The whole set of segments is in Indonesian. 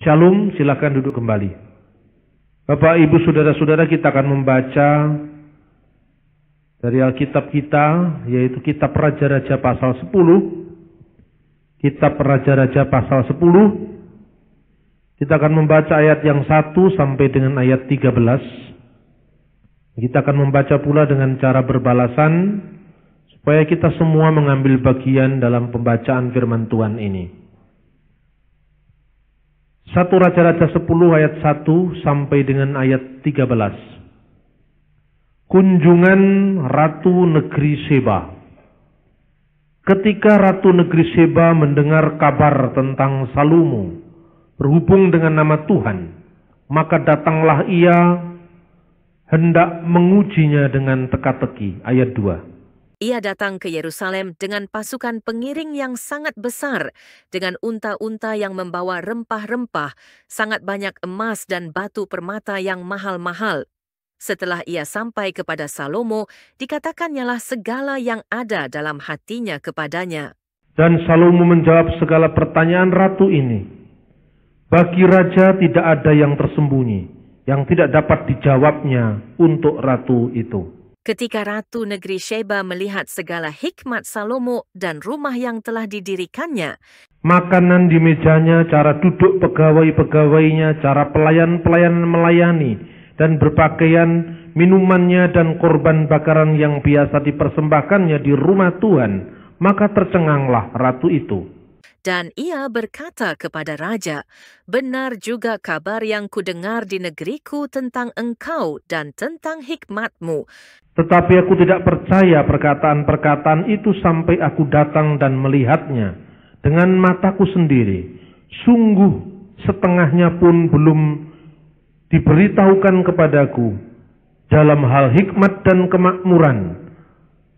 Shalom, silakan duduk kembali. Bapak, Ibu, Saudara-saudara, kita akan membaca dari Alkitab kita, yaitu Kitab Raja-Raja pasal 10. Kitab Raja-Raja pasal 10. Kita akan membaca ayat yang 1 sampai dengan ayat 13. Kita akan membaca pula dengan cara berbalasan, supaya kita semua mengambil bagian dalam pembacaan firman Tuhan ini. 1 Raja-Raja 10 ayat 1 sampai dengan ayat 13. Kunjungan Ratu Negeri Seba. Ketika Ratu Negeri Seba mendengar kabar tentang Salomo berhubung dengan nama Tuhan, maka datanglah ia hendak mengujinya dengan teka-teki. Ayat 2. Ia datang ke Yerusalem dengan pasukan pengiring yang sangat besar, dengan unta-unta yang membawa rempah-rempah, sangat banyak emas dan batu permata yang mahal-mahal. Setelah ia sampai kepada Salomo, dikatakannya segala yang ada dalam hatinya kepadanya. Dan Salomo menjawab segala pertanyaan ratu ini. Bagi raja tidak ada yang tersembunyi, yang tidak dapat dijawabnya untuk ratu itu. Ketika Ratu Negeri Sheba melihat segala hikmat Salomo dan rumah yang telah didirikannya, makanan di mejanya, cara duduk pegawai-pegawainya, cara pelayan-pelayan melayani, dan berpakaian, minumannya dan korban bakaran yang biasa dipersembahkannya di rumah Tuhan, maka tercenganglah ratu itu. Dan ia berkata kepada raja, "Benar juga kabar yang kudengar di negeriku tentang engkau dan tentang hikmatmu. Tetapi aku tidak percaya perkataan-perkataan itu sampai aku datang dan melihatnya dengan mataku sendiri. Sungguh setengahnya pun belum diberitahukan kepadaku. Dalam hal hikmat dan kemakmuran,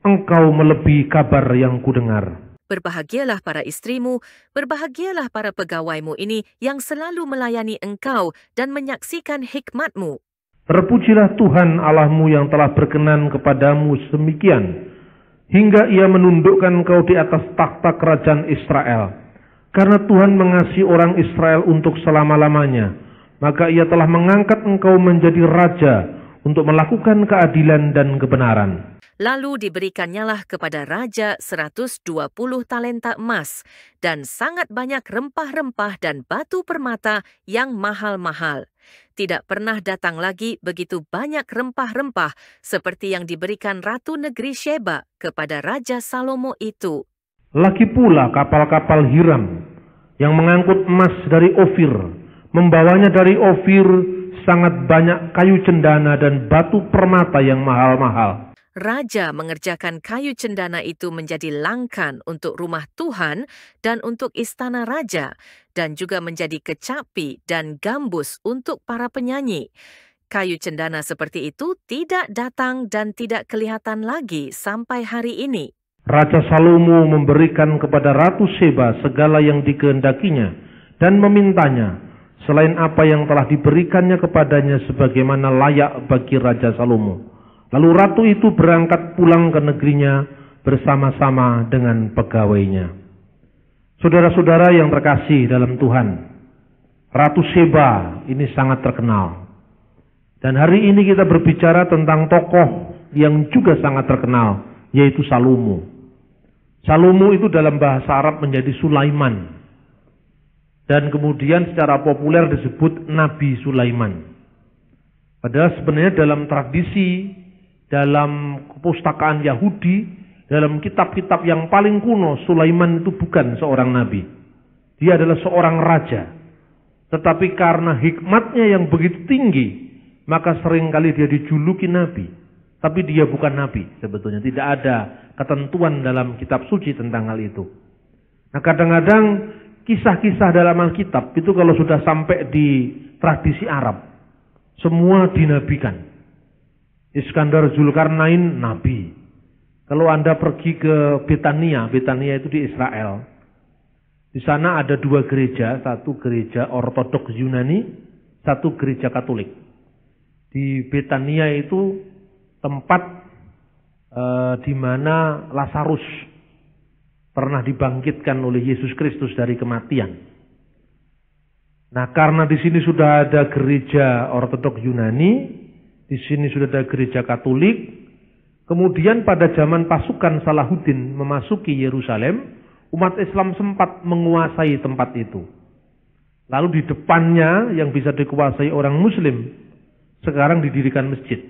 engkau melebihi kabar yang kudengar. Berbahagialah para istrimu, berbahagialah para pegawaimu ini yang selalu melayani engkau dan menyaksikan hikmatmu. Terpujilah Tuhan Allahmu yang telah berkenan kepadamu semikian, hingga ia menundukkan kau di atas takhta kerajaan Israel. Karena Tuhan mengasihi orang Israel untuk selama-lamanya, maka ia telah mengangkat engkau menjadi raja untuk melakukan keadilan dan kebenaran. Lalu diberikannya kepada raja 120 talenta emas dan sangat banyak rempah-rempah dan batu permata yang mahal-mahal. Tidak pernah datang lagi begitu banyak rempah-rempah seperti yang diberikan Ratu Negeri Sheba kepada Raja Salomo itu. Lagi pula kapal-kapal Hiram yang mengangkut emas dari Ofir, membawanya dari Ofir sangat banyak kayu cendana dan batu permata yang mahal-mahal. Raja mengerjakan kayu cendana itu menjadi langkan untuk rumah Tuhan dan untuk istana raja, dan juga menjadi kecapi dan gambus untuk para penyanyi. Kayu cendana seperti itu tidak datang dan tidak kelihatan lagi sampai hari ini. Raja Salomo memberikan kepada Ratu Sheba segala yang dikehendakinya dan memintanya, selain apa yang telah diberikannya kepadanya sebagaimana layak bagi Raja Salomo. Lalu ratu itu berangkat pulang ke negerinya bersama-sama dengan pegawainya. Saudara-saudara yang terkasih dalam Tuhan, Ratu Sheba ini sangat terkenal. Dan hari ini kita berbicara tentang tokoh yang juga sangat terkenal, yaitu Salomo. Salomo itu dalam bahasa Arab menjadi Sulaiman. Dan kemudian secara populer disebut Nabi Sulaiman. Padahal sebenarnya dalam tradisi, dalam kepustakaan Yahudi, dalam kitab-kitab yang paling kuno, Sulaiman itu bukan seorang nabi. Dia adalah seorang raja. Tetapi karena hikmatnya yang begitu tinggi, maka seringkali dia dijuluki nabi. Tapi dia bukan nabi sebetulnya. Tidak ada ketentuan dalam kitab suci tentang hal itu. Nah, kadang-kadang kisah-kisah dalam Alkitab itu kalau sudah sampai di tradisi Arab, semua dinabikan. Iskandar Zulkarnain nabi. Kalau Anda pergi ke Betania, Betania itu di Israel. Di sana ada dua gereja, satu gereja Ortodoks Yunani, satu gereja Katolik. Di Betania itu tempat di mana Lazarus pernah dibangkitkan oleh Yesus Kristus dari kematian. Nah, karena di sini sudah ada gereja Ortodok Yunani, di sini sudah ada gereja Katolik. Kemudian pada zaman pasukan Salahuddin memasuki Yerusalem, umat Islam sempat menguasai tempat itu. Lalu di depannya yang bisa dikuasai orang Muslim, sekarang didirikan masjid.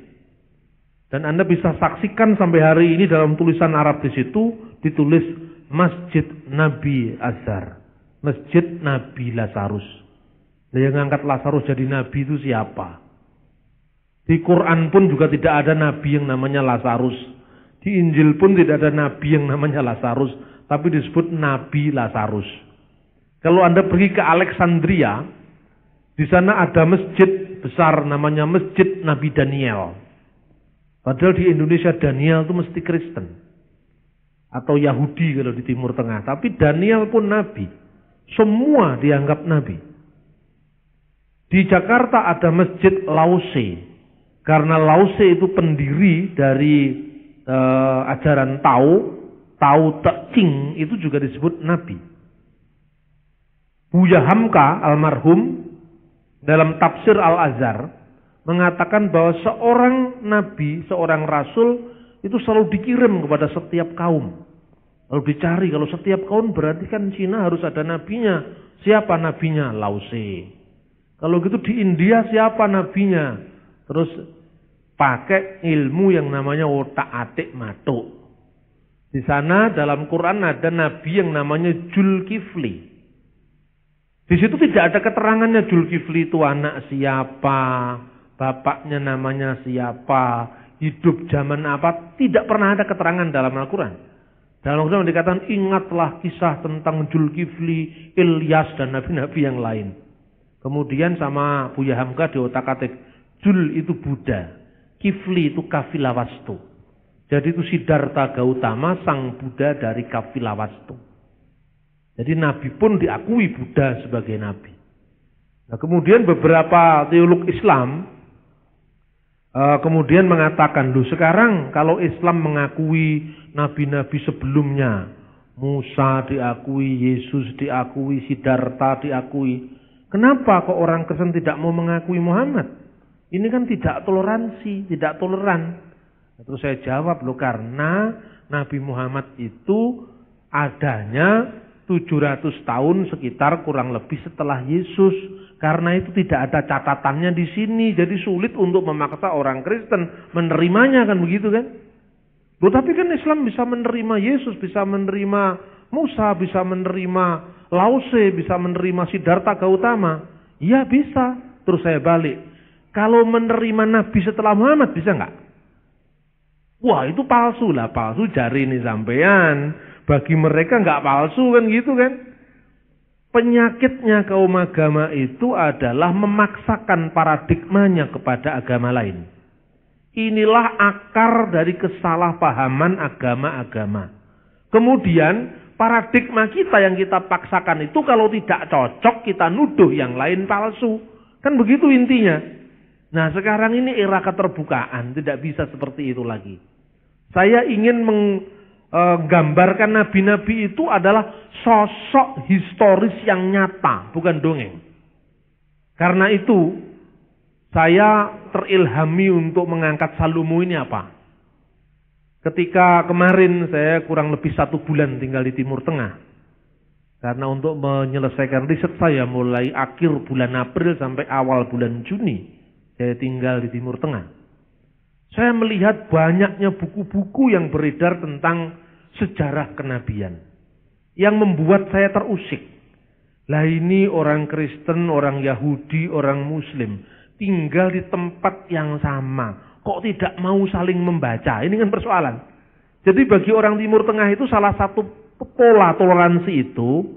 Dan Anda bisa saksikan sampai hari ini dalam tulisan Arab di situ ditulis Masjid Nabi Azhar, Masjid Nabi Lazarus. Nah, yang ngangkat Lazarus jadi nabi itu siapa? Di Quran pun juga tidak ada nabi yang namanya Lazarus. Di Injil pun tidak ada nabi yang namanya Lazarus, tapi disebut Nabi Lazarus. Kalau Anda pergi ke Alexandria, di sana ada masjid besar namanya Masjid Nabi Daniel. Padahal di Indonesia Daniel itu mesti Kristen atau Yahudi kalau di Timur Tengah, tapi Daniel pun nabi. Semua dianggap nabi. Di Jakarta ada Masjid Lause. Karena Lause itu pendiri dari ajaran Tao Te Ching, itu juga disebut nabi. Buya Hamka almarhum dalam tafsir Al-Azhar mengatakan bahwa seorang nabi, seorang rasul itu selalu dikirim kepada setiap kaum. Lalu dicari, kalau setiap kaum berarti kan Cina harus ada nabinya. Siapa nabinya? Lause. Kalau gitu di India siapa nabinya? Terus pakai ilmu yang namanya otak-atik matuk. Di sana dalam Quran ada nabi yang namanya Zulkifli. Di situ tidak ada keterangannya Zulkifli itu anak siapa, bapaknya namanya siapa, hidup zaman apa. Tidak pernah ada keterangan dalam Al-Quran. Dalam Al-Quran dikatakan ingatlah kisah tentang Zulkifli, Ilyas dan nabi-nabi yang lain. Kemudian sama Buya Hamka di otak-atik, Jul itu Buddha, Kifli itu Kafilawastu. Jadi itu Siddhartha Gautama sang Buddha dari Kafilawastu. Jadi Nabi pun diakui Buddha sebagai Nabi. Nah, kemudian beberapa teolog Islam kemudian mengatakan, loh sekarang kalau Islam mengakui Nabi-Nabi sebelumnya, Musa diakui, Yesus diakui, Siddhartha diakui, kenapa kok orang Kristen tidak mau mengakui Muhammad? Ini kan tidak toleransi, tidak toleran. Terus saya jawab, loh karena Nabi Muhammad itu adanya 700 tahun sekitar kurang lebih setelah Yesus. Karena itu tidak ada catatannya di sini. Jadi sulit untuk memaksa orang Kristen menerimanya, kan begitu kan? Loh tapi kan Islam bisa menerima Yesus, bisa menerima Musa, bisa menerima Lause, bisa menerima Siddhartha Gautama. Iya bisa. Terus saya balik. Kalau menerima Nabi setelah Muhammad bisa nggak? Wah itu palsu lah. Palsu jari ini sampean. Bagi mereka nggak palsu kan gitu kan. Penyakitnya kaum agama itu adalah memaksakan paradigmanya kepada agama lain. Inilah akar dari kesalahpahaman agama-agama. Kemudian paradigma kita yang kita paksakan itu kalau tidak cocok kita nuduh yang lain palsu. Kan begitu intinya. Nah sekarang ini era keterbukaan, tidak bisa seperti itu lagi. Saya ingin menggambarkan nabi-nabi itu adalah sosok historis yang nyata, bukan dongeng. Karena itu saya terilhami untuk mengangkat Salomo ini apa? Ketika kemarin saya kurang lebih 1 bulan tinggal di Timur Tengah. Karena untuk menyelesaikan riset saya mulai akhir bulan April sampai awal bulan Juni. Saya tinggal di Timur Tengah. Saya melihat banyaknya buku-buku yang beredar tentang sejarah kenabian. Yang membuat saya terusik. Lah ini orang Kristen, orang Yahudi, orang Muslim. Tinggal di tempat yang sama. Kok tidak mau saling membaca? Ini kan persoalan. Jadi bagi orang Timur Tengah itu salah satu pola toleransi itu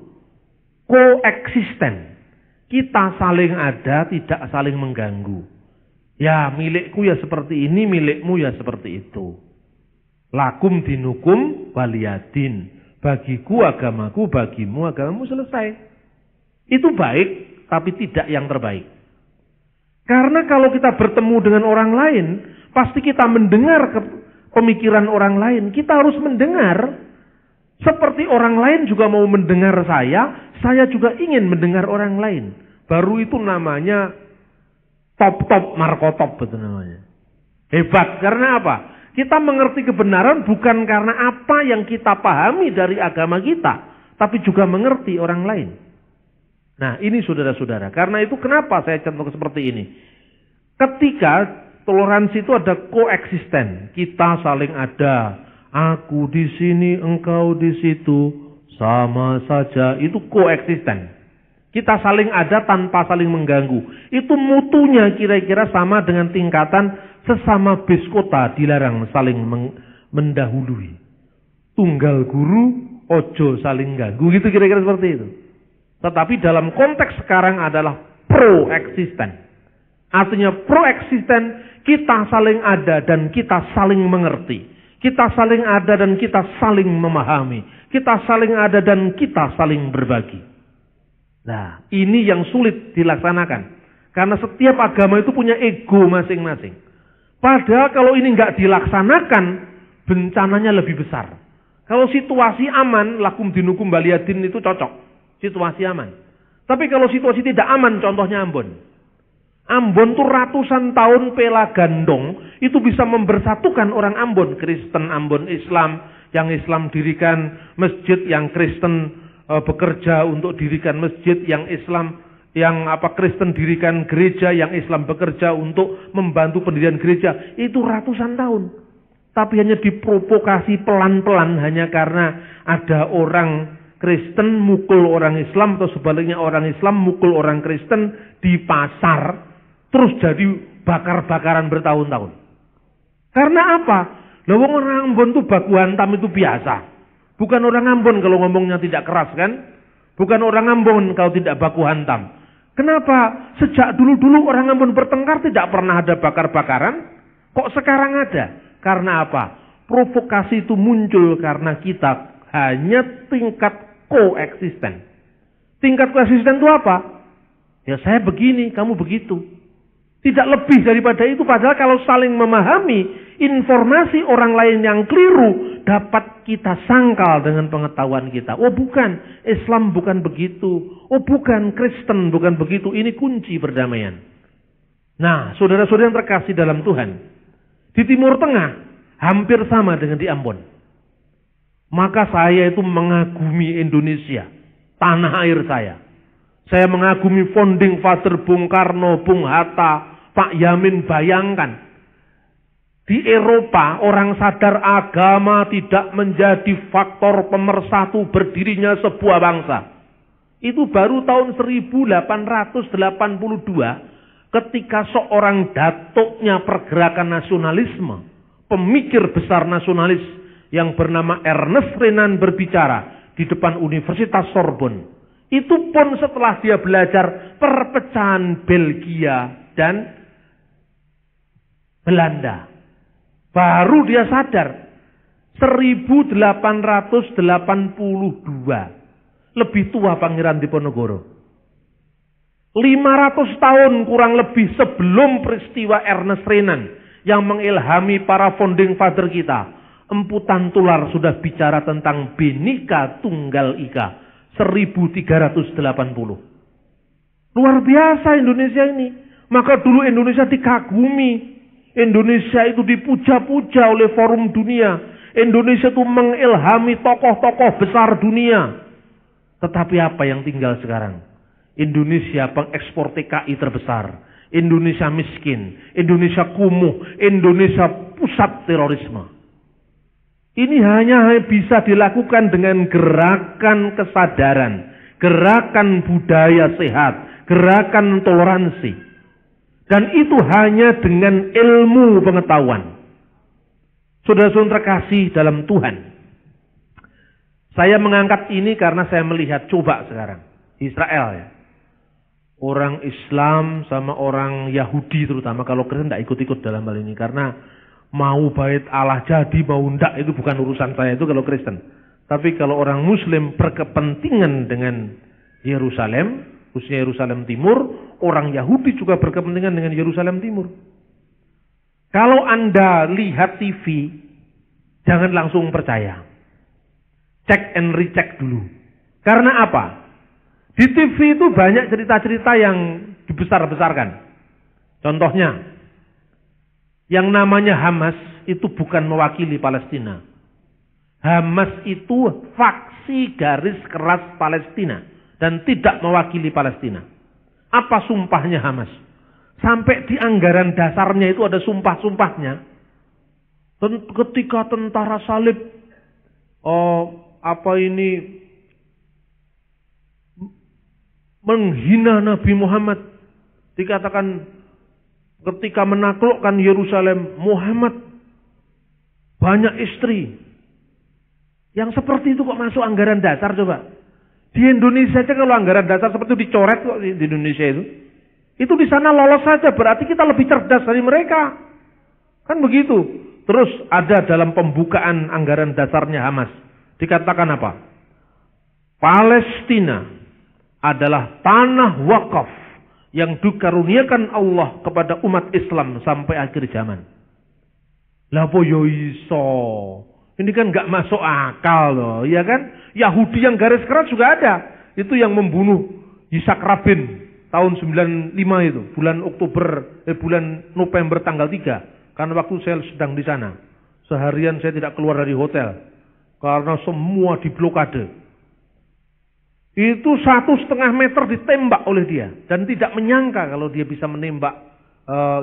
koeksisten. Kita saling ada, tidak saling mengganggu. Ya milikku ya seperti ini, milikmu ya seperti itu. Lakum dinukum waliyadin. Bagiku agamaku, bagimu agamamu, selesai. Itu baik, tapi tidak yang terbaik. Karena kalau kita bertemu dengan orang lain, pasti kita mendengar pemikiran orang lain. Kita harus mendengar. Seperti orang lain juga mau mendengar saya juga ingin mendengar orang lain. baru itu namanya top markotop, betul namanya. Hebat, karena apa? Kita mengerti kebenaran bukan karena apa yang kita pahami dari agama kita, tapi juga mengerti orang lain. Nah, ini saudara-saudara. Karena itu kenapa saya contoh seperti ini. Ketika toleransi itu ada koeksisten, kita saling ada, aku di sini, engkau di situ, sama saja, itu koeksisten. Kita saling ada tanpa saling mengganggu. Itu mutunya kira-kira sama dengan tingkatan sesama bis kota dilarang saling mendahului. Tunggal guru, ojo saling ganggu. Gitu kira-kira seperti itu. Tetapi dalam konteks sekarang adalah pro-eksisten. Artinya pro-eksisten, kita saling ada dan kita saling mengerti. Kita saling ada dan kita saling memahami. Kita saling ada dan kita saling berbagi. Nah, ini yang sulit dilaksanakan. Karena setiap agama itu punya ego masing-masing. Padahal kalau ini nggak dilaksanakan, bencananya lebih besar. Kalau situasi aman, lakum dinukum baliyadin itu cocok. Situasi aman. Tapi kalau situasi tidak aman, contohnya Ambon. Ambon tuh ratusan tahun pela gandong, itu bisa membersatukan orang Ambon. Kristen, Ambon, Islam. Yang Islam dirikan masjid, yang Kristen bekerja untuk dirikan masjid, yang Islam, yang Kristen dirikan gereja, yang Islam bekerja untuk membantu pendirian gereja. Itu ratusan tahun. Tapi hanya diprovokasi pelan-pelan hanya karena ada orang Kristen mukul orang Islam, atau sebaliknya orang Islam mukul orang Kristen di pasar, terus jadi bakar-bakaran bertahun-tahun. Karena apa? Lah wong orang Ambon tuh baku hantam itu biasa. Bukan orang Ambon kalau ngomongnya tidak keras kan? Bukan orang Ambon kalau tidak baku hantam. Kenapa? Sejak dulu-dulu orang Ambon bertengkar tidak pernah ada bakar-bakaran. Kok sekarang ada? Karena apa? Provokasi itu muncul karena kita hanya tingkat koeksisten. Tingkat koeksisten itu apa? Ya saya begini, kamu begitu. Tidak lebih daripada itu. Padahal kalau saling memahami informasi orang lain yang keliru, dapat kita sangkal dengan pengetahuan kita. Oh bukan, Islam bukan begitu. Oh bukan, Kristen bukan begitu. Ini kunci perdamaian. Nah, saudara-saudara yang terkasih dalam Tuhan, di Timur Tengah hampir sama dengan di Ambon. Maka saya itu mengagumi Indonesia, tanah air saya. Saya mengagumi founding father Bung Karno, Bung Hatta, Pak Yamin. Bayangkan, di Eropa orang sadar agama tidak menjadi faktor pemersatu berdirinya sebuah bangsa. Itu baru tahun 1882 ketika seorang datuknya pergerakan nasionalisme, pemikir besar nasionalis yang bernama Ernest Renan berbicara di depan Universitas Sorbonne. Itu pun setelah dia belajar perpecahan Belgia dan Belanda. Baru dia sadar 1882. Lebih tua Pangeran Diponegoro. 500 tahun kurang lebih sebelum peristiwa Ernest Renan yang mengilhami para founding father kita. Emputan Tular sudah bicara tentang Bhinneka Tunggal Ika 1380. Luar biasa Indonesia ini. Maka dulu Indonesia dikagumi. Indonesia itu dipuja-puja oleh forum dunia. Indonesia itu mengilhami tokoh-tokoh besar dunia. Tetapi apa yang tinggal sekarang? Indonesia pengekspor TKI terbesar. Indonesia miskin. Indonesia kumuh. Indonesia pusat terorisme. Ini hanya bisa dilakukan dengan gerakan kesadaran, gerakan budaya sehat, gerakan toleransi. Dan itu hanya dengan ilmu pengetahuan. Saudara-saudara terkasih dalam Tuhan. Saya mengangkat ini karena saya melihat coba sekarang. Israel ya. Orang Islam sama orang Yahudi terutama. Kalau Kristen tidak ikut-ikut dalam hal ini. Karena mau bait Allah jadi mau ndak itu bukan urusan saya itu kalau Kristen. Tapi kalau orang Muslim berkepentingan dengan Yerusalem, khususnya Yerusalem Timur, orang Yahudi juga berkepentingan dengan Yerusalem Timur. Kalau Anda lihat TV, jangan langsung percaya. Cek and recheck dulu. Karena apa? Di TV itu banyak cerita-cerita yang dibesar-besarkan. Contohnya, yang namanya Hamas itu bukan mewakili Palestina. Hamas itu faksi garis keras Palestina dan tidak mewakili Palestina. Apa sumpahnya Hamas? Sampai di anggaran dasarnya itu ada sumpah-sumpahnya. Ketika tentara salib menghina Nabi Muhammad, dikatakan ketika menaklukkan Yerusalem, Muhammad banyak istri. Yang seperti itu kok masuk anggaran dasar coba? Di Indonesia aja kalau anggaran dasar seperti itu dicoret kok di Indonesia itu. Itu di sana lolos saja, berarti kita lebih cerdas dari mereka. Kan begitu. Terus ada dalam pembukaan anggaran dasarnya Hamas. Dikatakan apa? Palestina adalah tanah wakaf yang dikaruniakan Allah kepada umat Islam sampai akhir zaman. Lah apa yo iso? Ini kan nggak masuk akal loh, ya kan? Yahudi yang garis keras juga ada. Itu yang membunuh Yitzhak Rabin tahun 95 itu, bulan November tanggal 3. Karena waktu saya sedang di sana. Seharian saya tidak keluar dari hotel karena semua diblokade. Itu 1,5 meter ditembak oleh dia dan tidak menyangka kalau dia bisa menembak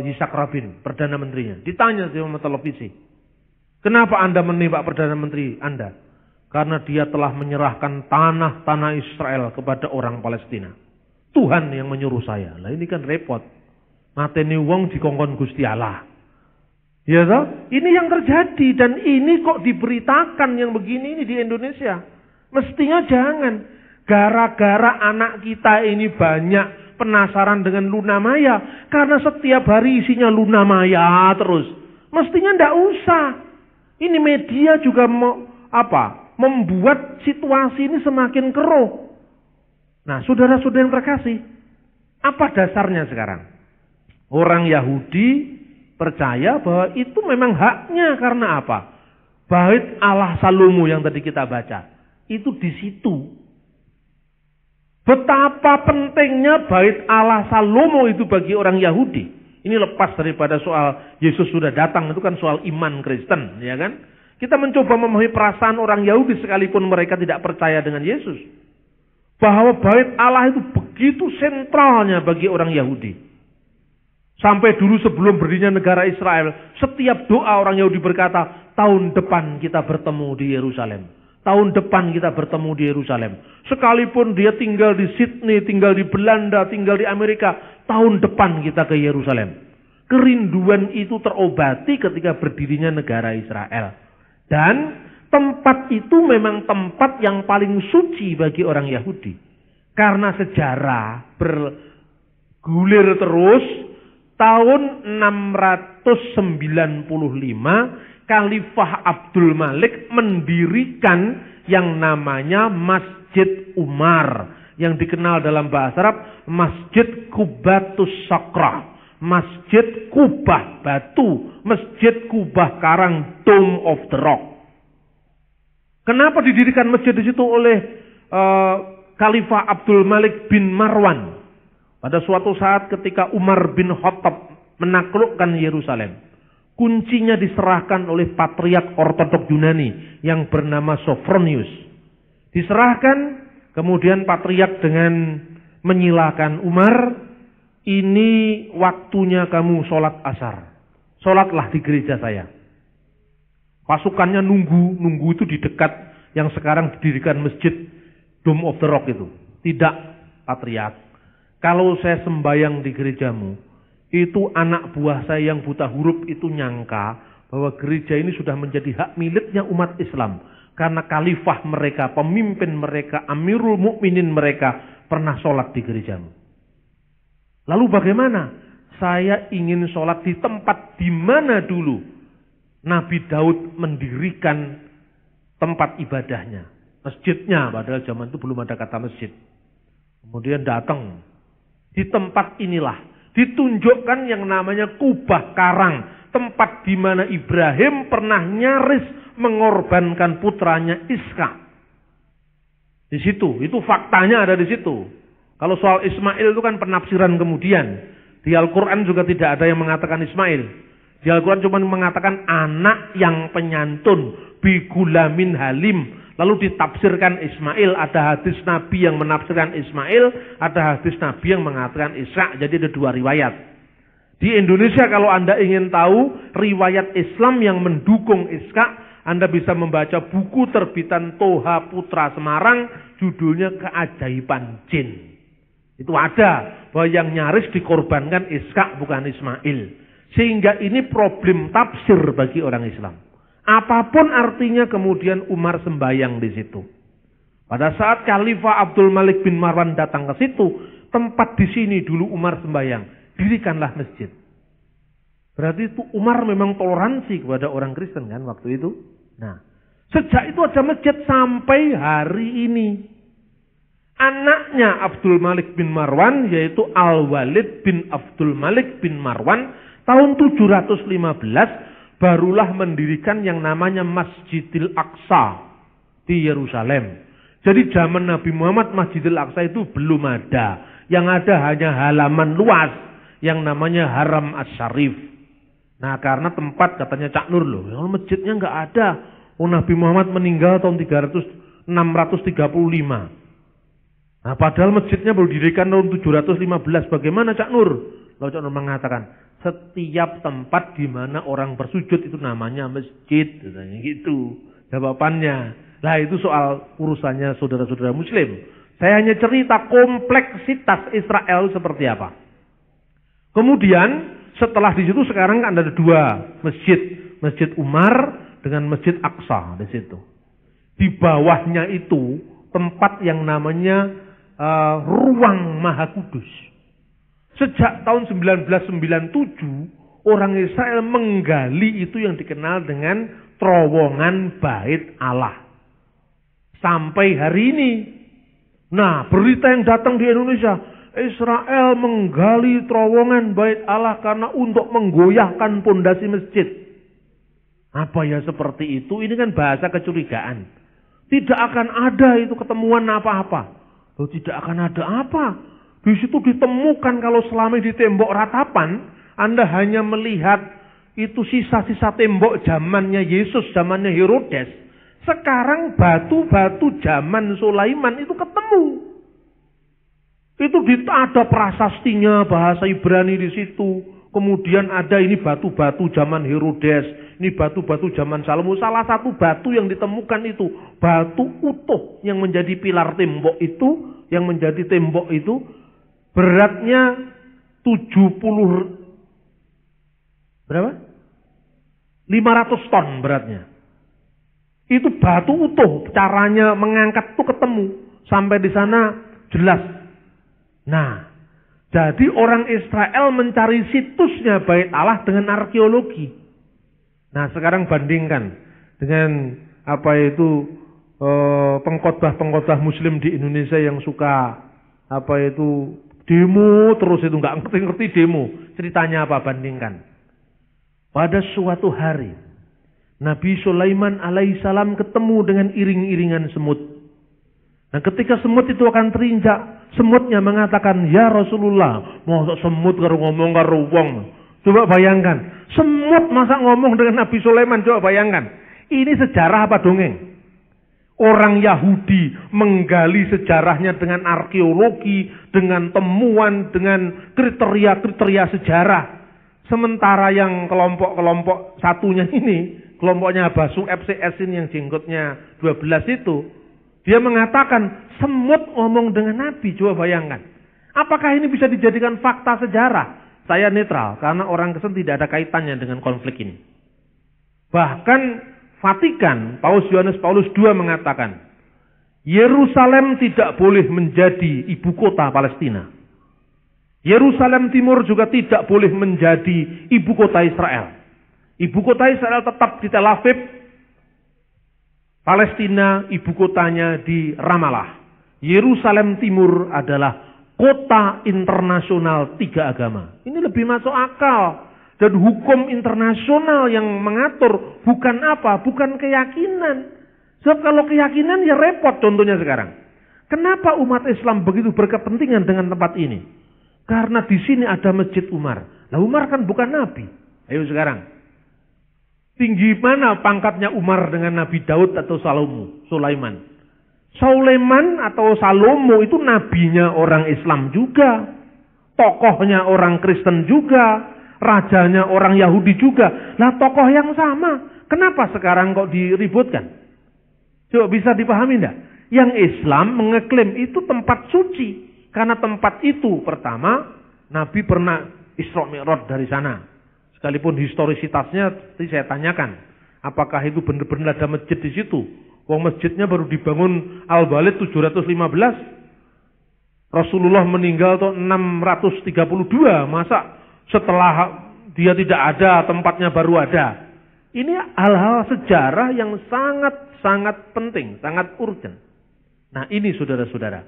Yitzhak Rabin, Perdana Menterinya. Ditanya sama televisi. Kenapa Anda menembak Perdana Menteri Anda? Karena dia telah menyerahkan tanah-tanah Israel kepada orang Palestina. Tuhan yang menyuruh saya. Lah ini kan repot. Mateni wong dikongkon Gusti Allah. Ya toh? Ini yang terjadi dan ini kok diberitakan yang begini ini di Indonesia. Mestinya jangan. Gara-gara anak kita ini banyak penasaran dengan Luna Maya. Karena setiap hari isinya Luna Maya terus. Mestinya ndak usah. Ini media juga membuat situasi ini semakin keruh. Nah, saudara-saudara yang terkasih, apa dasarnya sekarang? Orang Yahudi percaya bahwa itu memang haknya karena apa? Bait Allah Salomo yang tadi kita baca, itu di situ. Betapa pentingnya bait Allah Salomo itu bagi orang Yahudi. Ini lepas daripada soal Yesus sudah datang, itu kan soal iman Kristen, ya kan? Kita mencoba memahami perasaan orang Yahudi sekalipun mereka tidak percaya dengan Yesus. Bahwa bait Allah itu begitu sentralnya bagi orang Yahudi. Sampai dulu sebelum berdirinya negara Israel, setiap doa orang Yahudi berkata, tahun depan kita bertemu di Yerusalem. Tahun depan kita bertemu di Yerusalem. Sekalipun dia tinggal di Sydney, tinggal di Belanda, tinggal di Amerika, tahun depan kita ke Yerusalem. Kerinduan itu terobati ketika berdirinya negara Israel. Dan tempat itu memang tempat yang paling suci bagi orang Yahudi. Karena sejarah bergulir terus, tahun 695 Khalifah Abdul Malik mendirikan yang namanya Masjid Umar, yang dikenal dalam bahasa Arab Masjid Qubatus Sakra, Masjid Kubah batu, Masjid Kubah karang, Dome of the Rock. Kenapa didirikan masjid di situ oleh Khalifah Abdul Malik bin Marwan? Pada suatu saat ketika Umar bin Khattab menaklukkan Yerusalem, kuncinya diserahkan oleh patriark Ortodok Yunani yang bernama Sophronius. Diserahkan, kemudian patriark dengan menyilakan Umar, ini waktunya kamu sholat asar. Sholatlah di gereja saya. Pasukannya nunggu itu di dekat yang sekarang didirikan masjid Dome of the Rock itu. Tidak, patriark. Kalau saya sembayang di gerejamu, itu anak buah saya yang buta huruf itu nyangka bahwa gereja ini sudah menjadi hak miliknya umat Islam. Karena khalifah mereka, pemimpin mereka, Amirul Mukminin mereka pernah sholat di gerejamu. Lalu bagaimana? Saya ingin sholat di tempat di mana dulu Nabi Daud mendirikan tempat ibadahnya. Masjidnya, padahal zaman itu belum ada kata masjid. Kemudian datang. Di tempat inilah ditunjukkan yang namanya Kubah Karang, tempat di mana Ibrahim pernah nyaris mengorbankan putranya Ishak. Di situ, itu faktanya ada di situ. Kalau soal Ismail itu kan penafsiran kemudian. Di Al-Quran juga tidak ada yang mengatakan Ismail. Di Al-Quran cuma mengatakan anak yang penyantun, bigulamin halim. Lalu ditafsirkan Ismail, ada hadis Nabi yang menafsirkan Ismail, ada hadis Nabi yang mengatakan Ishak. Jadi ada dua riwayat. Di Indonesia kalau Anda ingin tahu riwayat Islam yang mendukung Ishak, Anda bisa membaca buku terbitan Toha Putra Semarang, judulnya Keajaiban Jin. Itu ada bahwa yang nyaris dikorbankan Ishak bukan Ismail. Sehingga ini problem tafsir bagi orang Islam. Apapun artinya kemudian Umar sembahyang di situ. Pada saat Khalifah Abdul Malik bin Marwan datang ke situ, tempat di sini dulu Umar sembahyang, dirikanlah masjid. Berarti itu Umar memang toleransi kepada orang Kristen kan waktu itu. Nah, sejak itu ada masjid sampai hari ini. Anaknya Abdul Malik bin Marwan yaitu Al-Walid bin Abdul Malik bin Marwan tahun 715 barulah mendirikan yang namanya Masjidil Aqsa di Yerusalem. Jadi zaman Nabi Muhammad Masjidil Aqsa itu belum ada. Yang ada hanya halaman luas yang namanya Haram Asy-Syarif. Nah karena tempat katanya Cak Nur loh, masjidnya nggak ada. Nabi Muhammad meninggal tahun 635. Nah padahal masjidnya baru didirikan tahun 715. Bagaimana Cak Nur? Lalu Cak Nur mengatakan, setiap tempat di mana orang bersujud itu namanya masjid. Katanya gitu jawabannya. Nah itu soal urusannya saudara-saudara muslim. Saya hanya cerita kompleksitas Israel seperti apa. Kemudian setelah di situ sekarang ada dua masjid. Masjid Umar dengan Masjid Aqsa di situ. Di bawahnya itu tempat yang namanya Ruang Maha Kudus. Sejak tahun 1997 orang Israel menggali itu yang dikenal dengan terowongan Bait Allah. Sampai hari ini. Nah, berita yang datang di Indonesia, Israel menggali terowongan Bait Allah karena untuk menggoyahkan pondasi masjid. Apa ya seperti itu? Ini kan bahasa kecurigaan. Tidak akan ada itu ketemuan apa-apa. Loh, tidak akan ada apa? Di situ ditemukan kalau selama di tembok ratapan, Anda hanya melihat itu sisa-sisa tembok zamannya Yesus, zamannya Herodes. Sekarang batu-batu zaman Sulaiman itu ketemu. Itu ada prasastinya bahasa Ibrani di situ. Kemudian ada ini batu-batu zaman Herodes, ini batu-batu zaman Salomo. Salah satu batu yang ditemukan itu batu utuh yang menjadi pilar tembok itu, yang menjadi tembok itu beratnya 70 berapa? 500 ton beratnya. Itu batu utuh, caranya mengangkat itu ketemu. Sampai di sana jelas. Nah, jadi orang Israel mencari situsnya Bait Allah dengan arkeologi. Nah, sekarang bandingkan dengan apa itu pengkhotbah-pengkhotbah muslim di Indonesia yang suka apa itu demo terus itu nggak ngerti-ngerti demo. Ceritanya apa? Bandingkan. Pada suatu hari Nabi Sulaiman alaihissalam ketemu dengan iring-iringan semut. Nah ketika semut itu akan terinjak, semutnya mengatakan, ya Rasulullah, masa semut karo ngomong karo wong. Coba bayangkan, semut masa ngomong dengan Nabi Sulaiman, coba bayangkan. Ini sejarah apa dongeng? Orang Yahudi menggali sejarahnya dengan arkeologi, dengan temuan, dengan kriteria-kriteria sejarah. Sementara yang kelompok-kelompok satunya ini, kelompoknya Basu FCS ini yang jenggotnya 12 itu, dia mengatakan semut ngomong dengan Nabi. Coba bayangkan. Apakah ini bisa dijadikan fakta sejarah? Saya netral, karena orang Kristen tidak ada kaitannya dengan konflik ini. Bahkan Vatikan, Paus Yohanes Paulus II mengatakan, Yerusalem tidak boleh menjadi ibu kota Palestina. Yerusalem Timur juga tidak boleh menjadi ibu kota Israel. Ibu kota Israel tetap di Tel Aviv. Palestina ibu kotanya di Ramallah. Yerusalem Timur adalah kota internasional 3 agama. Ini lebih masuk akal. Dan hukum internasional yang mengatur bukan apa? Bukan keyakinan. Sebab kalau keyakinan ya repot contohnya sekarang. Kenapa umat Islam begitu berkepentingan dengan tempat ini? Karena di sini ada Masjid Umar. Nah, Umar kan bukan nabi. Ayo sekarang. Tinggi mana pangkatnya Umar dengan Nabi Daud atau Sulaiman? Sulaiman atau Salomo itu nabinya orang Islam juga. Tokohnya orang Kristen juga. Rajanya orang Yahudi juga. Nah, tokoh yang sama. Kenapa sekarang kok diributkan? Coba bisa dipahami enggak? Yang Islam mengeklaim itu tempat suci. Karena tempat itu pertama, Nabi pernah Isra Mi'raj dari sana. Sekalipun historisitasnya tadi saya tanyakan. Apakah itu benar-benar ada masjid di situ? Wong masjidnya baru dibangun Al-Balid 715. Rasulullah meninggal tahun 632. Masa setelah dia tidak ada, tempatnya baru ada? Ini hal-hal sejarah yang sangat penting, sangat urgent. Nah, ini saudara-saudara.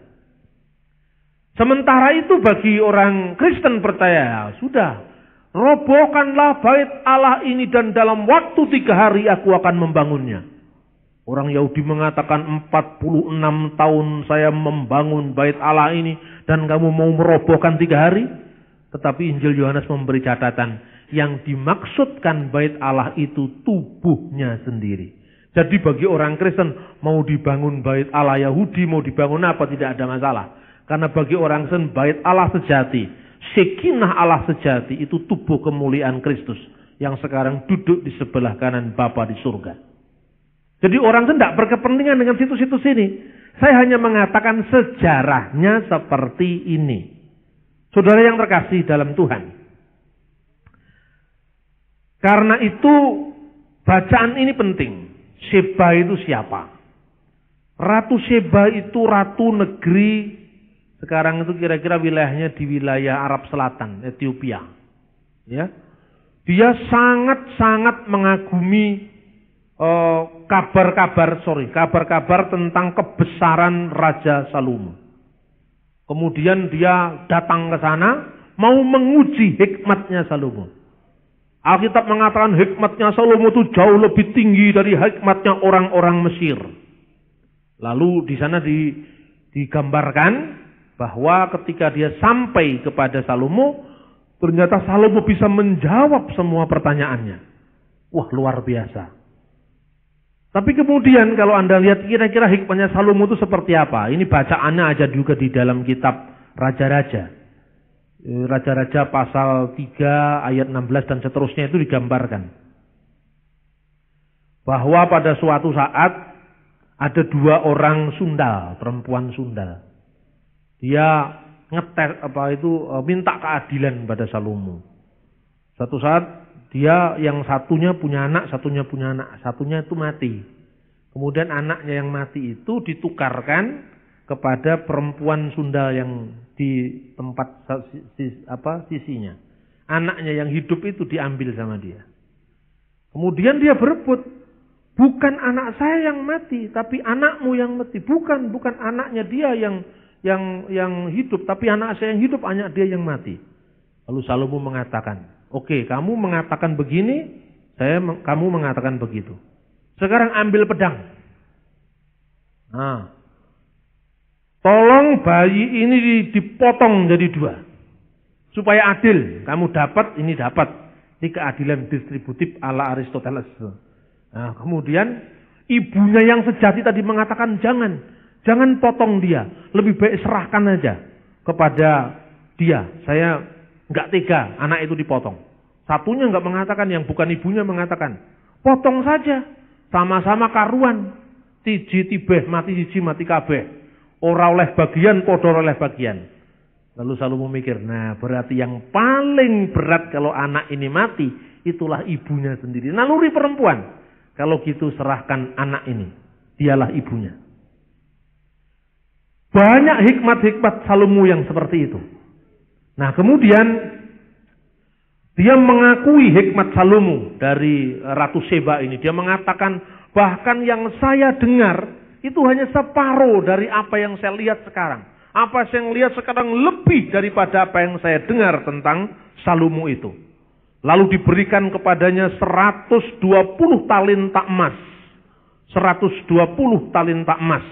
Sementara itu bagi orang Kristen percaya, sudah, robohkanlah bait Allah ini dan dalam waktu 3 hari aku akan membangunnya. Orang Yahudi mengatakan 46 tahun saya membangun bait Allah ini dan kamu mau merobohkan 3 hari? Tetapi Injil Yohanes memberi catatan, yang dimaksudkan bait Allah itu tubuhnya sendiri. Jadi bagi orang Kristen, mau dibangun bait Allah Yahudi, mau dibangun apa, tidak ada masalah. Karena bagi orang Kristen, bait Allah sejati, Sekinah Allah sejati, itu tubuh kemuliaan Kristus, yang sekarang duduk di sebelah kanan Bapa di surga. Jadi orang Kristen tidak berkepentingan dengan situs-situs ini. Saya hanya mengatakan sejarahnya seperti ini. Saudara yang terkasih dalam Tuhan. Karena itu, bacaan ini penting. Sheba itu siapa? Ratu Sheba itu ratu negeri, sekarang itu kira-kira wilayahnya di wilayah Arab Selatan, Ethiopia. Ya, dia sangat mengagumi kabar-kabar tentang kebesaran Raja Salomo. Kemudian dia datang ke sana, mau menguji hikmatnya Salomo. Alkitab mengatakan hikmatnya Salomo itu jauh lebih tinggi dari hikmatnya orang-orang Mesir. Lalu di sana digambarkan bahwa ketika dia sampai kepada Salomo, ternyata Salomo bisa menjawab semua pertanyaannya. Wah, luar biasa. Tapi kemudian kalau Anda lihat kira-kira hikmatnya Salomo itu seperti apa? Ini bacaannya aja juga di dalam kitab Raja-Raja. Raja-Raja pasal 3 ayat 16 dan seterusnya itu digambarkan. Bahwa pada suatu saat ada 2 orang sundal, perempuan sundal. Dia minta keadilan pada Salomo. Suatu saat dia yang satunya punya anak, satunya itu mati. Kemudian anaknya yang mati itu ditukarkan kepada perempuan sundal yang di tempat sisinya. Anaknya yang hidup itu diambil sama dia. Kemudian dia berebut, bukan anak saya yang mati, tapi anakmu yang mati. Bukan anaknya dia yang hidup, tapi anak saya yang hidup, anak dia yang mati. Lalu Salomo mengatakan, oke, kamu mengatakan begini, kamu mengatakan begitu. Sekarang ambil pedang. Nah, tolong bayi ini dipotong jadi 2. Supaya adil. Kamu dapat, ini dapat. Ini keadilan distributif ala Aristoteles. Nah, kemudian ibunya yang sejati tadi mengatakan jangan potong dia. Lebih baik serahkan aja kepada dia. Saya nggak tega anak itu dipotong. Satunya nggak mengatakan, yang bukan ibunya mengatakan, potong saja. Sama-sama karuan. Tiji tibeh mati siji mati kabeh. Ora oleh bagian, podo oleh bagian. Lalu Salomo mikir, nah berarti yang paling berat kalau anak ini mati, itulah ibunya sendiri. Naluri perempuan. Kalau gitu serahkan anak ini. Dialah ibunya. Banyak hikmat-hikmat Salomo yang seperti itu. Nah kemudian, dia mengakui hikmat Salomo dari Ratu Sheba ini. Dia mengatakan, bahkan yang saya dengar, itu hanya separuh dari apa yang saya lihat sekarang. Apa yang saya lihat sekarang lebih daripada apa yang saya dengar tentang Salomo itu. Lalu diberikan kepadanya 120 talenta emas. 120 talenta emas.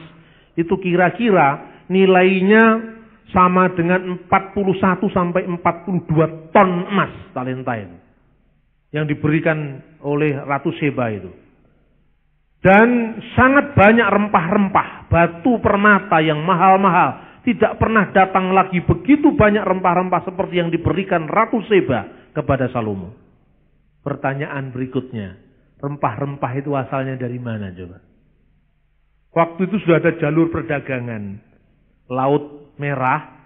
Itu kira-kira nilainya sama dengan 41 sampai 42 ton emas talenta itu yang diberikan oleh Ratu Sheba itu. Dan sangat banyak rempah-rempah, batu permata yang mahal-mahal. Tidak pernah datang lagi begitu banyak rempah-rempah seperti yang diberikan Ratu Sheba kepada Salomo. Pertanyaan berikutnya, rempah-rempah itu asalnya dari mana coba? Waktu itu sudah ada jalur perdagangan. Laut Merah,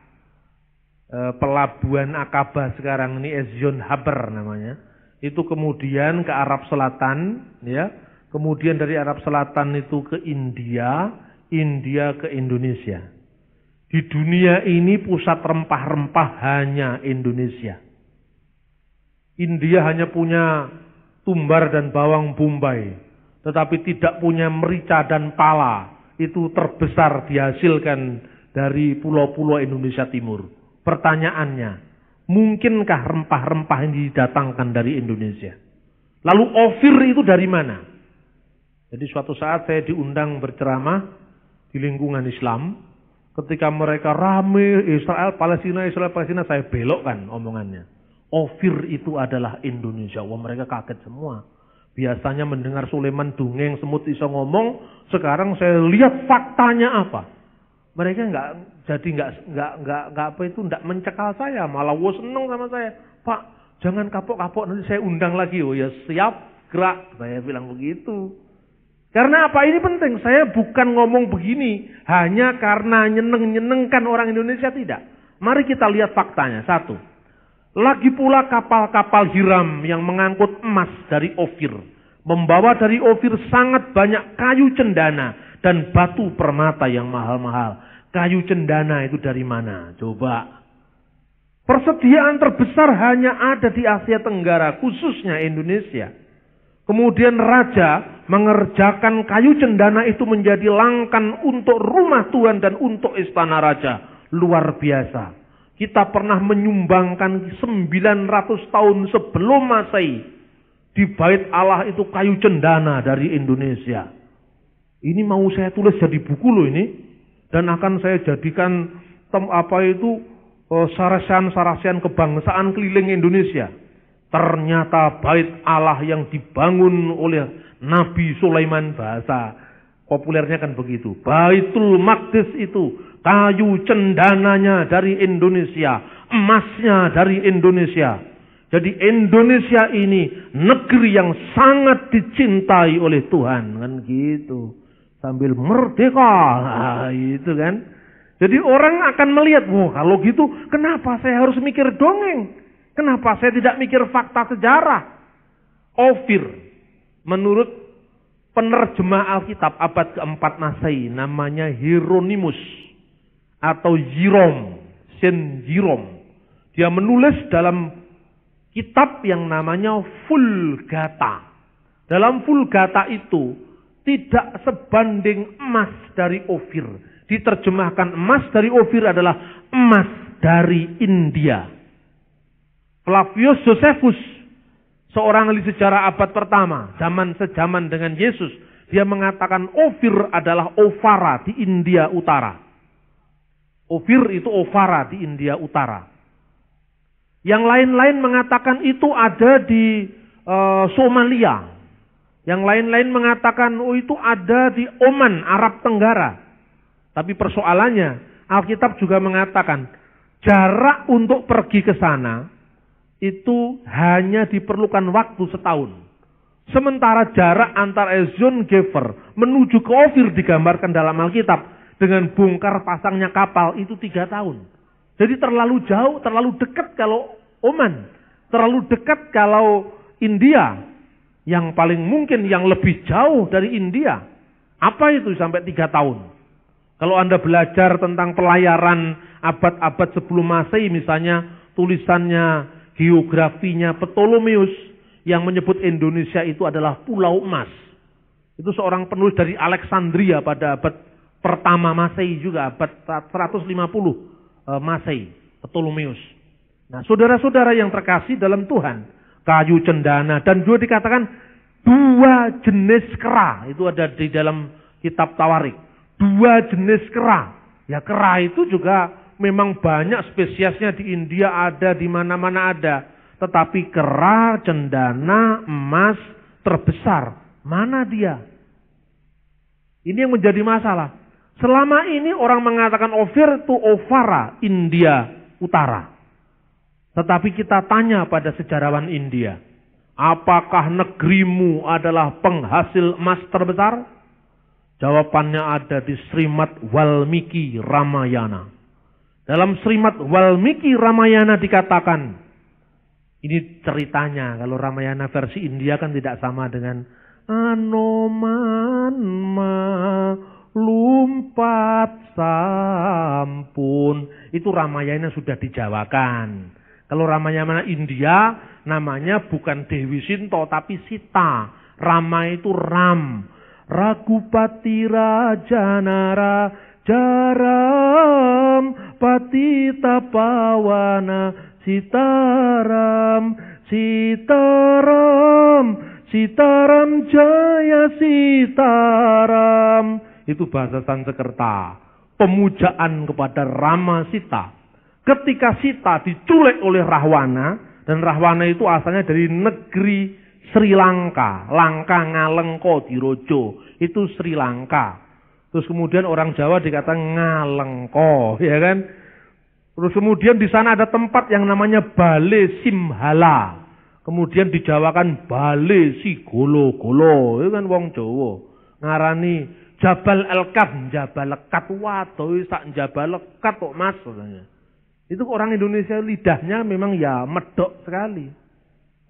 pelabuhan Akaba sekarang ini Ezion Haber namanya. Itu kemudian ke Arab Selatan, ya. Kemudian dari Arab Selatan itu ke India, India ke Indonesia. Di dunia ini pusat rempah-rempah hanya Indonesia. India hanya punya tumbar dan bawang bombay, tetapi tidak punya merica dan pala. Itu terbesar dihasilkan dari pulau-pulau Indonesia Timur. Pertanyaannya, mungkinkah rempah-rempah yang didatangkan dari Indonesia? Lalu Ofir itu dari mana? Jadi suatu saat saya diundang berceramah di lingkungan Islam. Ketika mereka rame Israel, Palestina, saya belokkan omongannya. Ofir itu adalah Indonesia. Wah, mereka kaget semua. Biasanya mendengar Sulaiman dongeng semut iso ngomong, sekarang saya lihat faktanya apa. Mereka enggak mencekal saya, malah seneng sama saya. Pak, jangan kapok-kapok, nanti saya undang lagi. Oh ya siap, gerak. Saya bilang begitu. Karena apa? Ini penting. Saya bukan ngomong begini hanya karena nyeneng-nyenengkan orang Indonesia, tidak. Mari kita lihat faktanya. Satu, lagi pula kapal-kapal Hiram yang mengangkut emas dari Ofir, membawa dari Ofir sangat banyak kayu cendana dan batu permata yang mahal-mahal. Kayu cendana itu dari mana? Coba. Persediaan terbesar hanya ada di Asia Tenggara, khususnya Indonesia. Kemudian raja mengerjakan kayu cendana itu menjadi langkan untuk rumah Tuhan dan untuk istana raja. Luar biasa. Kita pernah menyumbangkan 900 tahun sebelum Masehi. Di bait Allah itu kayu cendana dari Indonesia. Ini mau saya tulis jadi buku loh ini. Dan akan saya jadikan sarasian kebangsaan keliling Indonesia. Ternyata bait Allah yang dibangun oleh Nabi Sulaiman, bahasa populernya kan begitu. Baitul Maqdis itu kayu cendananya dari Indonesia, emasnya dari Indonesia. Jadi Indonesia ini negeri yang sangat dicintai oleh Tuhan, kan gitu. Sambil merdeka, itu kan. Jadi orang akan melihat, wah kalau gitu kenapa saya harus mikir dongeng? Kenapa saya tidak mikir fakta sejarah? Ofir, menurut penerjemah Alkitab abad keempat Masehi, namanya Hieronymus atau Jerome, Saint Jerome. Dia menulis dalam kitab yang namanya Vulgata. Dalam Vulgata itu tidak sebanding emas dari Ofir. Diterjemahkan emas dari Ofir adalah emas dari India. Flavius Josephus, seorang ahli sejarah abad pertama, sejaman dengan Yesus, dia mengatakan Ofir adalah Ofara di India Utara. Ofir itu Ofara di India Utara. Yang lain-lain mengatakan itu ada di Somalia. Yang lain-lain mengatakan itu ada di Oman, Arab Tenggara. Tapi persoalannya, Alkitab juga mengatakan jarak untuk pergi ke sana itu hanya diperlukan waktu setahun. Sementara jarak antara Ezion Geber menuju ke Ofir digambarkan dalam Alkitab dengan bongkar pasangnya kapal itu 3 tahun. Jadi terlalu jauh, terlalu dekat kalau Oman, terlalu dekat kalau India. Yang paling mungkin yang lebih jauh dari India. Apa itu sampai 3 tahun? Kalau Anda belajar tentang pelayaran abad-abad sebelum Masehi, misalnya tulisannya, geografinya Ptolemeus yang menyebut Indonesia itu adalah pulau emas. Itu seorang penulis dari Alexandria pada abad pertama Masehi juga, abad 150 Masehi, Ptolemeus. Nah, saudara-saudara yang terkasih dalam Tuhan, kayu cendana dan juga dikatakan 2 jenis kera, itu ada di dalam kitab Tawarik. 2 jenis kera Ya kera itu juga memang banyak spesiesnya di India ada, di mana-mana ada. Tetapi kera, cendana, emas terbesar, mana dia? Ini yang menjadi masalah. Selama ini orang mengatakan Ophir itu Ovara, India Utara. Tetapi kita tanya pada sejarawan India, apakah negerimu adalah penghasil emas terbesar? Jawabannya ada di Srimad Walmiki Ramayana. Dalam Srimad Walmiki Ramayana dikatakan, ini ceritanya, kalau Ramayana versi India kan tidak sama dengan Anoman lumpat sampun. Itu Ramayana sudah dijawakan. Kalau Ramayana India namanya bukan Dewi Sinto tapi Sita. Rama itu Ram. Ragupati Raja Nara Jaram Patita Pawana Sitaram Sitaram Jaya Sitaram. Itu bahasa Sanskerta. Pemujaan kepada Rama Sita. Ketika Sita diculik oleh Rahwana, dan Rahwana itu asalnya dari negeri Sri Lanka. Langka Ngalengko Dirojo. Itu Sri Lanka. Terus kemudian orang Jawa dikatakan Ngalengko, ya kan? Terus kemudian di sana ada tempat yang namanya Bale Simhala. Kemudian dijawakan Bale Sigolo-golo. Itu kan wong Jawa. Ngarani Jabal Elkat, Jabal Lekat. Waduh, sak Jabal Lekat kok mas. Itu orang Indonesia lidahnya memang ya medok sekali.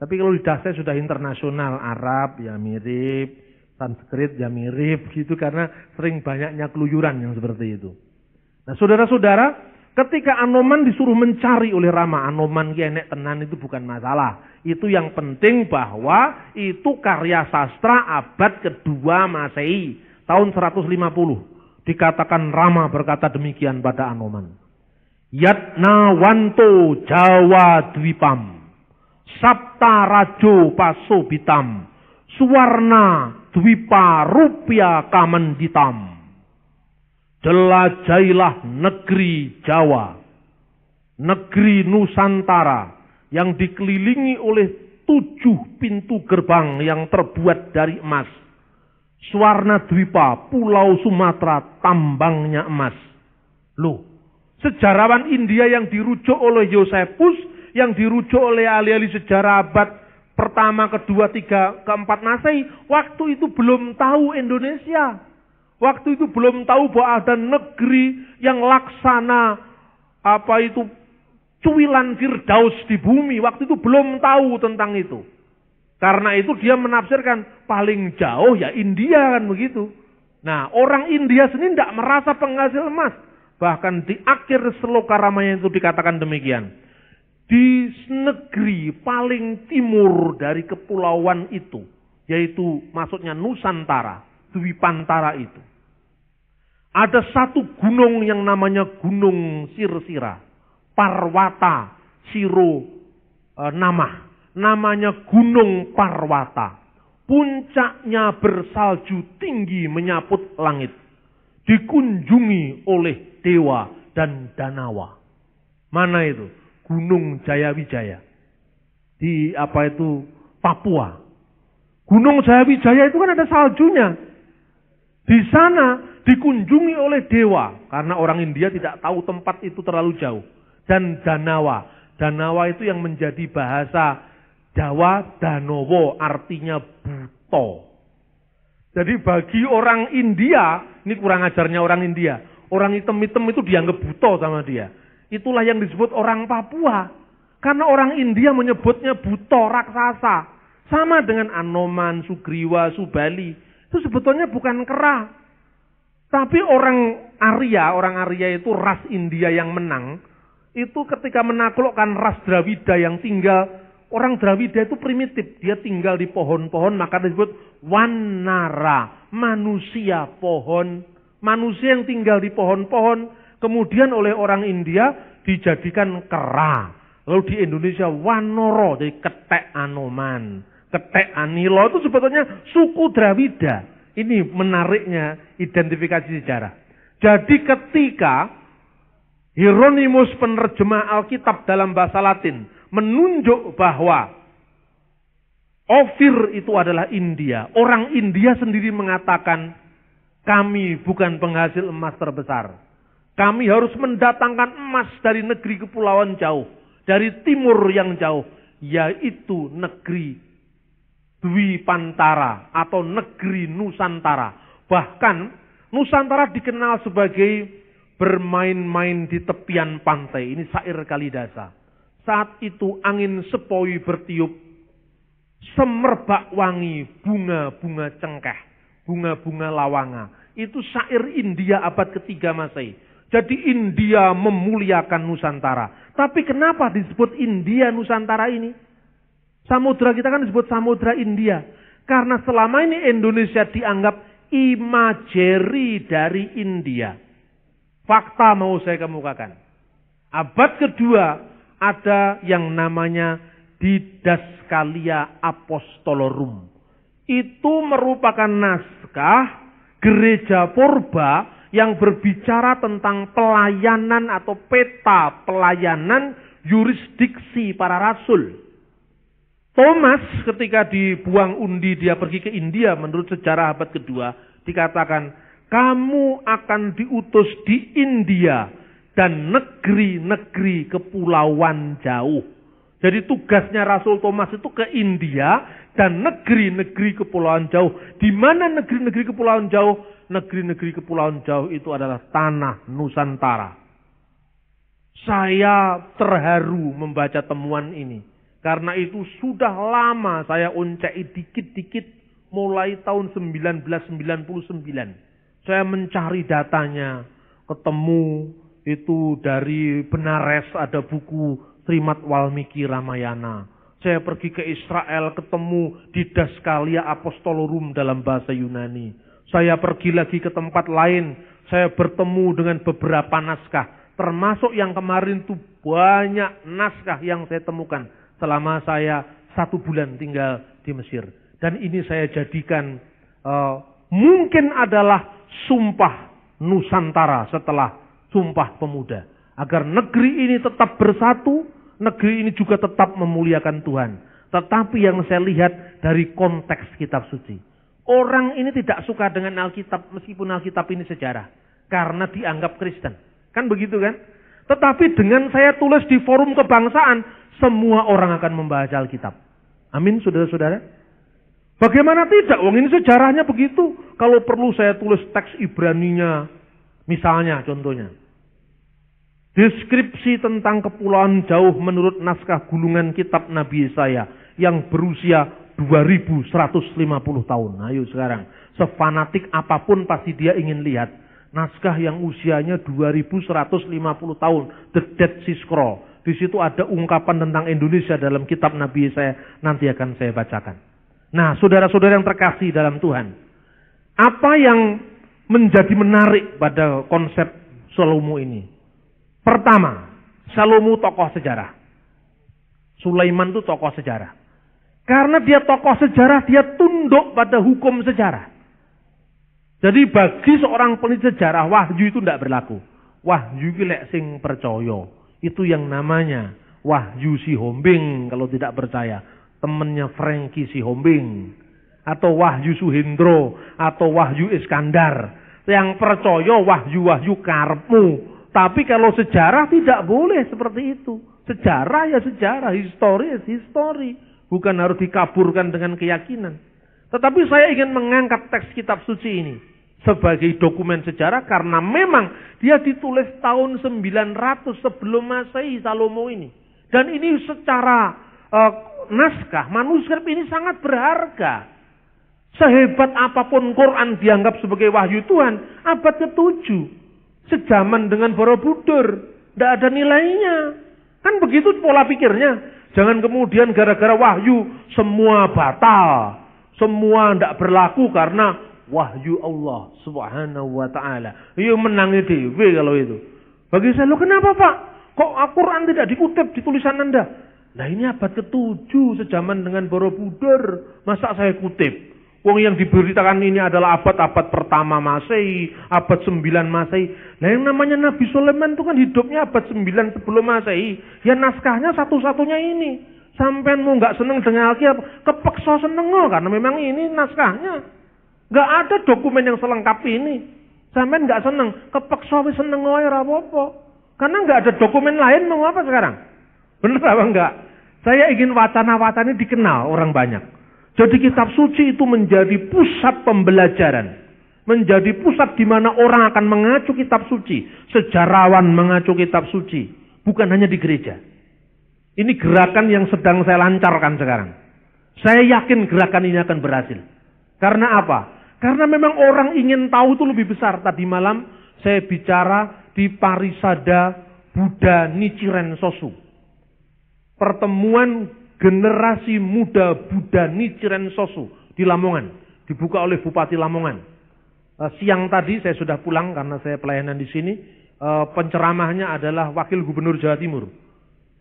Tapi kalau lidah saya sudah internasional, Arab ya mirip, Sanskrit ya mirip gitu karena sering banyaknya keluyuran yang seperti itu. Nah saudara-saudara, ketika Anoman disuruh mencari oleh Rama, Anoman enek tenan itu bukan masalah. Itu yang penting bahwa itu karya sastra abad kedua Masehi, tahun 150. Dikatakan Rama berkata demikian pada Anoman. Yatna wanto Jawa Dwipam. Sapta Rajo Pasobitam. Suwarna Dwipa Rupya Kamanditam. Jelajahilah negeri Jawa, negeri Nusantara yang dikelilingi oleh 7 pintu gerbang yang terbuat dari emas. Suwarna Dwipa, Pulau Sumatera, tambangnya emas. Loh, sejarawan India yang dirujuk oleh Josephus, yang dirujuk oleh ahli-ahli sejarah abad pertama, kedua, tiga, keempat Masehi, waktu itu belum tahu Indonesia. Waktu itu belum tahu bahwa ada negeri yang laksana cuwilan Firdaus di bumi. Waktu itu belum tahu tentang itu. Karena itu dia menafsirkan paling jauh ya India kan begitu. Nah orang India sendiri tidak merasa penghasil emas. Bahkan di akhir Sloka Ramayana itu dikatakan demikian. Di negeri paling timur dari kepulauan itu, yaitu maksudnya Nusantara, Dwipantara itu, ada satu gunung yang namanya Gunung Sirsira, Parwata Siro namanya Gunung Parwata. Puncaknya bersalju tinggi menyaput langit, dikunjungi oleh dewa dan danawa. Mana itu? Gunung Jayawijaya di Papua. Gunung Jayawijaya itu kan ada saljunya. Di sana dikunjungi oleh dewa karena orang India tidak tahu tempat itu terlalu jauh. Dan danawa. Danawa itu yang menjadi bahasa Jawa Danowo, artinya buto. Jadi bagi orang India, ini kurang ajarnya orang India. Orang hitam-hitam itu dianggap buto sama dia. Itulah yang disebut orang Papua. Karena orang India menyebutnya buto, raksasa. Sama dengan Anoman, Sugriwa, Subali. Itu sebetulnya bukan kera. Tapi orang Arya itu ras India yang menang. Itu ketika menaklukkan ras Dravida yang tinggal. Orang Dravida itu primitif. Dia tinggal di pohon-pohon, maka disebut Wanara. Manusia pohon. Manusia yang tinggal di pohon-pohon. Kemudian oleh orang India dijadikan kera. Lalu di Indonesia Wanoro, jadi Ketek Anoman, Ketek Anilo itu sebetulnya suku Dravida. Ini menariknya identifikasi sejarah. Jadi ketika Hieronymus penerjemah Alkitab dalam bahasa Latin menunjuk bahwa Ofir itu adalah India. Orang India sendiri mengatakan, kami bukan penghasil emas terbesar. Kami harus mendatangkan emas dari negeri kepulauan jauh. Dari timur yang jauh. Yaitu negeri Dwipantara atau negeri Nusantara. Bahkan Nusantara dikenal sebagai bermain-main di tepian pantai. Ini syair Kalidasa. Saat itu angin sepoi bertiup. Semerbak wangi bunga-bunga cengkeh, bunga-bunga lawanga. Itu syair India abad ketiga Masehi. Jadi India memuliakan Nusantara. Tapi kenapa disebut India Nusantara ini? Samudra kita kan disebut Samudra India. Karena selama ini Indonesia dianggap imajeri dari India. Fakta mau saya kemukakan. Abad kedua ada yang namanya Didascalia Apostolorum. Itu merupakan naskah gereja purba yang berbicara tentang pelayanan atau peta pelayanan yurisdiksi para rasul. Thomas ketika dibuang undi dia pergi ke India menurut sejarah abad kedua dikatakan kamu akan diutus di India dan negeri-negeri kepulauan jauh. Jadi tugasnya Rasul Thomas itu ke India dan negeri-negeri kepulauan jauh. Di mana negeri-negeri kepulauan jauh? Negeri-negeri kepulauan jauh itu adalah tanah Nusantara. Saya terharu membaca temuan ini. Karena itu sudah lama saya uncai dikit-dikit mulai tahun 1999. Saya mencari datanya, ketemu itu dari Benares ada buku Srimad Walmiki Ramayana. Saya pergi ke Israel ketemu Didascalia Apostolorum dalam bahasa Yunani. Saya pergi lagi ke tempat lain. Saya bertemu dengan beberapa naskah. Termasuk yang kemarin itu banyak naskah yang saya temukan. Selama saya 1 bulan tinggal di Mesir. Dan ini saya jadikan mungkin adalah sumpah Nusantara setelah Sumpah Pemuda. Agar negeri ini tetap bersatu, negeri ini juga tetap memuliakan Tuhan. Tetapi yang saya lihat dari konteks kitab suci. Orang ini tidak suka dengan Alkitab meskipun Alkitab ini sejarah. Karena dianggap Kristen. Kan begitu kan? Tetapi dengan saya tulis di forum kebangsaan, semua orang akan membaca Alkitab. Amin saudara-saudara. Bagaimana tidak? Wong ini sejarahnya begitu. Kalau perlu saya tulis teks Ibraninya. Misalnya contohnya. Deskripsi tentang kepulauan jauh menurut naskah gulungan kitab Nabi Yesaya yang berusia 2150 tahun. Ayo sekarang, sefanatik apapun pasti dia ingin lihat naskah yang usianya 2150 tahun, The Dead Sea Scroll. Di situ ada ungkapan tentang Indonesia dalam kitab Nabi Yesaya, nanti akan saya bacakan. Nah, saudara-saudara yang terkasih dalam Tuhan, apa yang menjadi menarik pada konsep Salomo ini? Pertama, Salomo tokoh sejarah. Sulaiman itu tokoh sejarah. Karena dia tokoh sejarah, dia tunduk pada hukum sejarah. Jadi bagi seorang peneliti sejarah, wahyu itu tidak berlaku. Wahyu itu lek sing percaya. Itu yang namanya Wahyu Sihombing kalau tidak percaya. Temennya Frankie Sihombing. Atau Wahyu Suhendro. Atau Wahyu Iskandar. Yang percaya wahyu-wahyu karepmu. Tapi kalau sejarah tidak boleh seperti itu. Sejarah ya sejarah, histori ya histori. Bukan harus dikaburkan dengan keyakinan. Tetapi saya ingin mengangkat teks kitab suci ini sebagai dokumen sejarah karena memang dia ditulis tahun 900 sebelum Masehi Salomo ini. Dan ini secara naskah, manuskrip ini sangat berharga. Sehebat apapun Quran dianggap sebagai wahyu Tuhan, abad ke-7. Sejaman dengan Borobudur, tidak ada nilainya. Kan begitu pola pikirnya. Jangan kemudian gara-gara wahyu semua batal, semua tidak berlaku karena wahyu Allah Subhanahu wa taala. Iya menangi dewe kalau itu. Bagi saya, lo kenapa Pak? Kok Al-Quran tidak dikutip di tulisan Anda? Nah ini abad ke-7 sejaman dengan Borobudur. Masa saya kutip? Wong yang diberitakan ini adalah abad-abad pertama Masehi, abad 9 Masehi. Nah yang namanya Nabi Sulaiman itu kan hidupnya abad 9 sebelum Masehi. Ya naskahnya satu-satunya ini. Sampean mau nggak seneng dengan Alkitab, kepeksa seneng karena memang ini naskahnya. Nggak ada dokumen yang selengkap ini. Sampean nggak seneng, kepeksa wis seneng wae ora apa-apa. Karena nggak ada dokumen lain, mau apa sekarang? Bener apa enggak? Saya ingin wacana-wacana ini dikenal orang banyak. Jadi kitab suci itu menjadi pusat pembelajaran. Menjadi pusat di mana orang akan mengacu kitab suci. Sejarawan mengacu kitab suci. Bukan hanya di gereja. Ini gerakan yang sedang saya lancarkan sekarang. Saya yakin gerakan ini akan berhasil. Karena apa? Karena memang orang ingin tahu itu lebih besar. Tadi malam saya bicara di Parisada Buddha Nichiren Sosu. Pertemuan generasi muda Buddha Nichiren Sosu di Lamongan. Dibuka oleh Bupati Lamongan. Siang tadi saya sudah pulang karena saya pelayanan di sini. Penceramahnya adalah Wakil Gubernur Jawa Timur.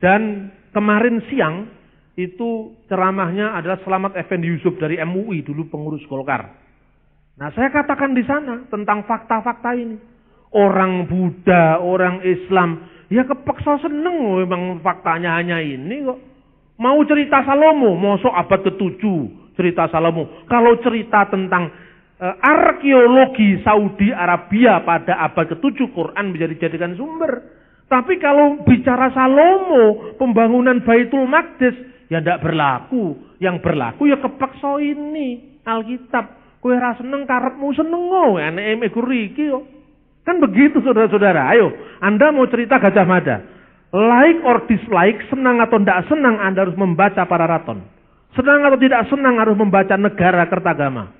Dan kemarin siang itu ceramahnya adalah Slamet Effendi Yusuf dari MUI, dulu pengurus Golkar. Nah saya katakan di sana tentang fakta-fakta ini. Orang Buddha, orang Islam, ya kepeksa seneng memang faktanya hanya ini kok. Mau cerita Salomo, mosok abad ke-7 cerita Salomo. Kalau cerita tentang arkeologi Saudi Arabia pada abad ke-7, Quran bisa dijadikan sumber. Tapi kalau bicara Salomo, pembangunan Baitul Maqdis, ya tidak berlaku. Yang berlaku ya kepeksa ini, Alkitab. Kowe ra seneng karepmu seneng enek meguriki kok. Kan begitu saudara-saudara. Ayo, Anda mau cerita Gajah Mada. Like or dislike, senang atau tidak senang Anda harus membaca Pararaton. Senang atau tidak senang harus membaca Negara Kertagama.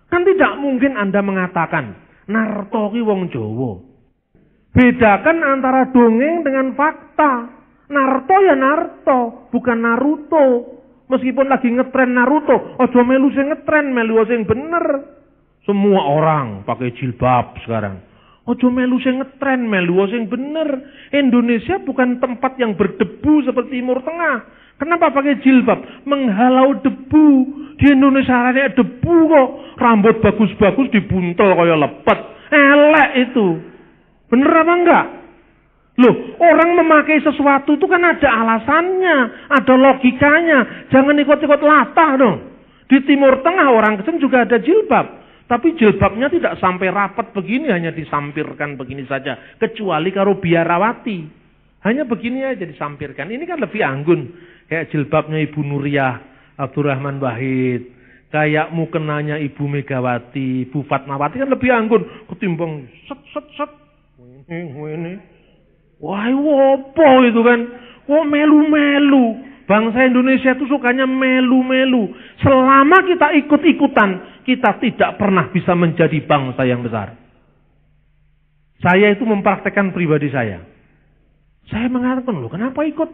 Kan tidak mungkin Anda mengatakan, Narto ki wong Jawa. Bedakan antara dongeng dengan fakta. Narto ya Narto, bukan Naruto. Meskipun lagi ngetren Naruto, ojo melu sing ngetren, melu sing bener. Semua orang pakai jilbab sekarang. Ojo melu sing ngetren, melu sing bener. Indonesia bukan tempat yang berdebu seperti Timur Tengah. Kenapa pakai jilbab? Menghalau debu. Di Indonesia ada debu kok. Rambut bagus-bagus dibuntel kaya lepet. Elek itu. Bener apa enggak? Loh, orang memakai sesuatu itu kan ada alasannya, ada logikanya. Jangan ikut-ikut latah dong. Di Timur Tengah orang Kristen juga ada jilbab. Tapi jilbabnya tidak sampai rapat begini, hanya disampirkan begini saja. Kecuali karo biarawati. Hanya begini aja disampirkan. Ini kan lebih anggun. Kayak jilbabnya Ibu Nuriyah Abdurrahman Wahid. Kayak mukenanya Ibu Megawati, Bu Fatmawati kan lebih anggun. Ketimbang set. Ini. Wah, wopo itu kan. Wah, melu-melu. Bangsa Indonesia itu sukanya melu-melu. Selama kita ikut-ikutan, kita tidak pernah bisa menjadi bangsa yang besar. Saya itu mempraktekkan pribadi saya. Saya mengatakan, loh kenapa ikut?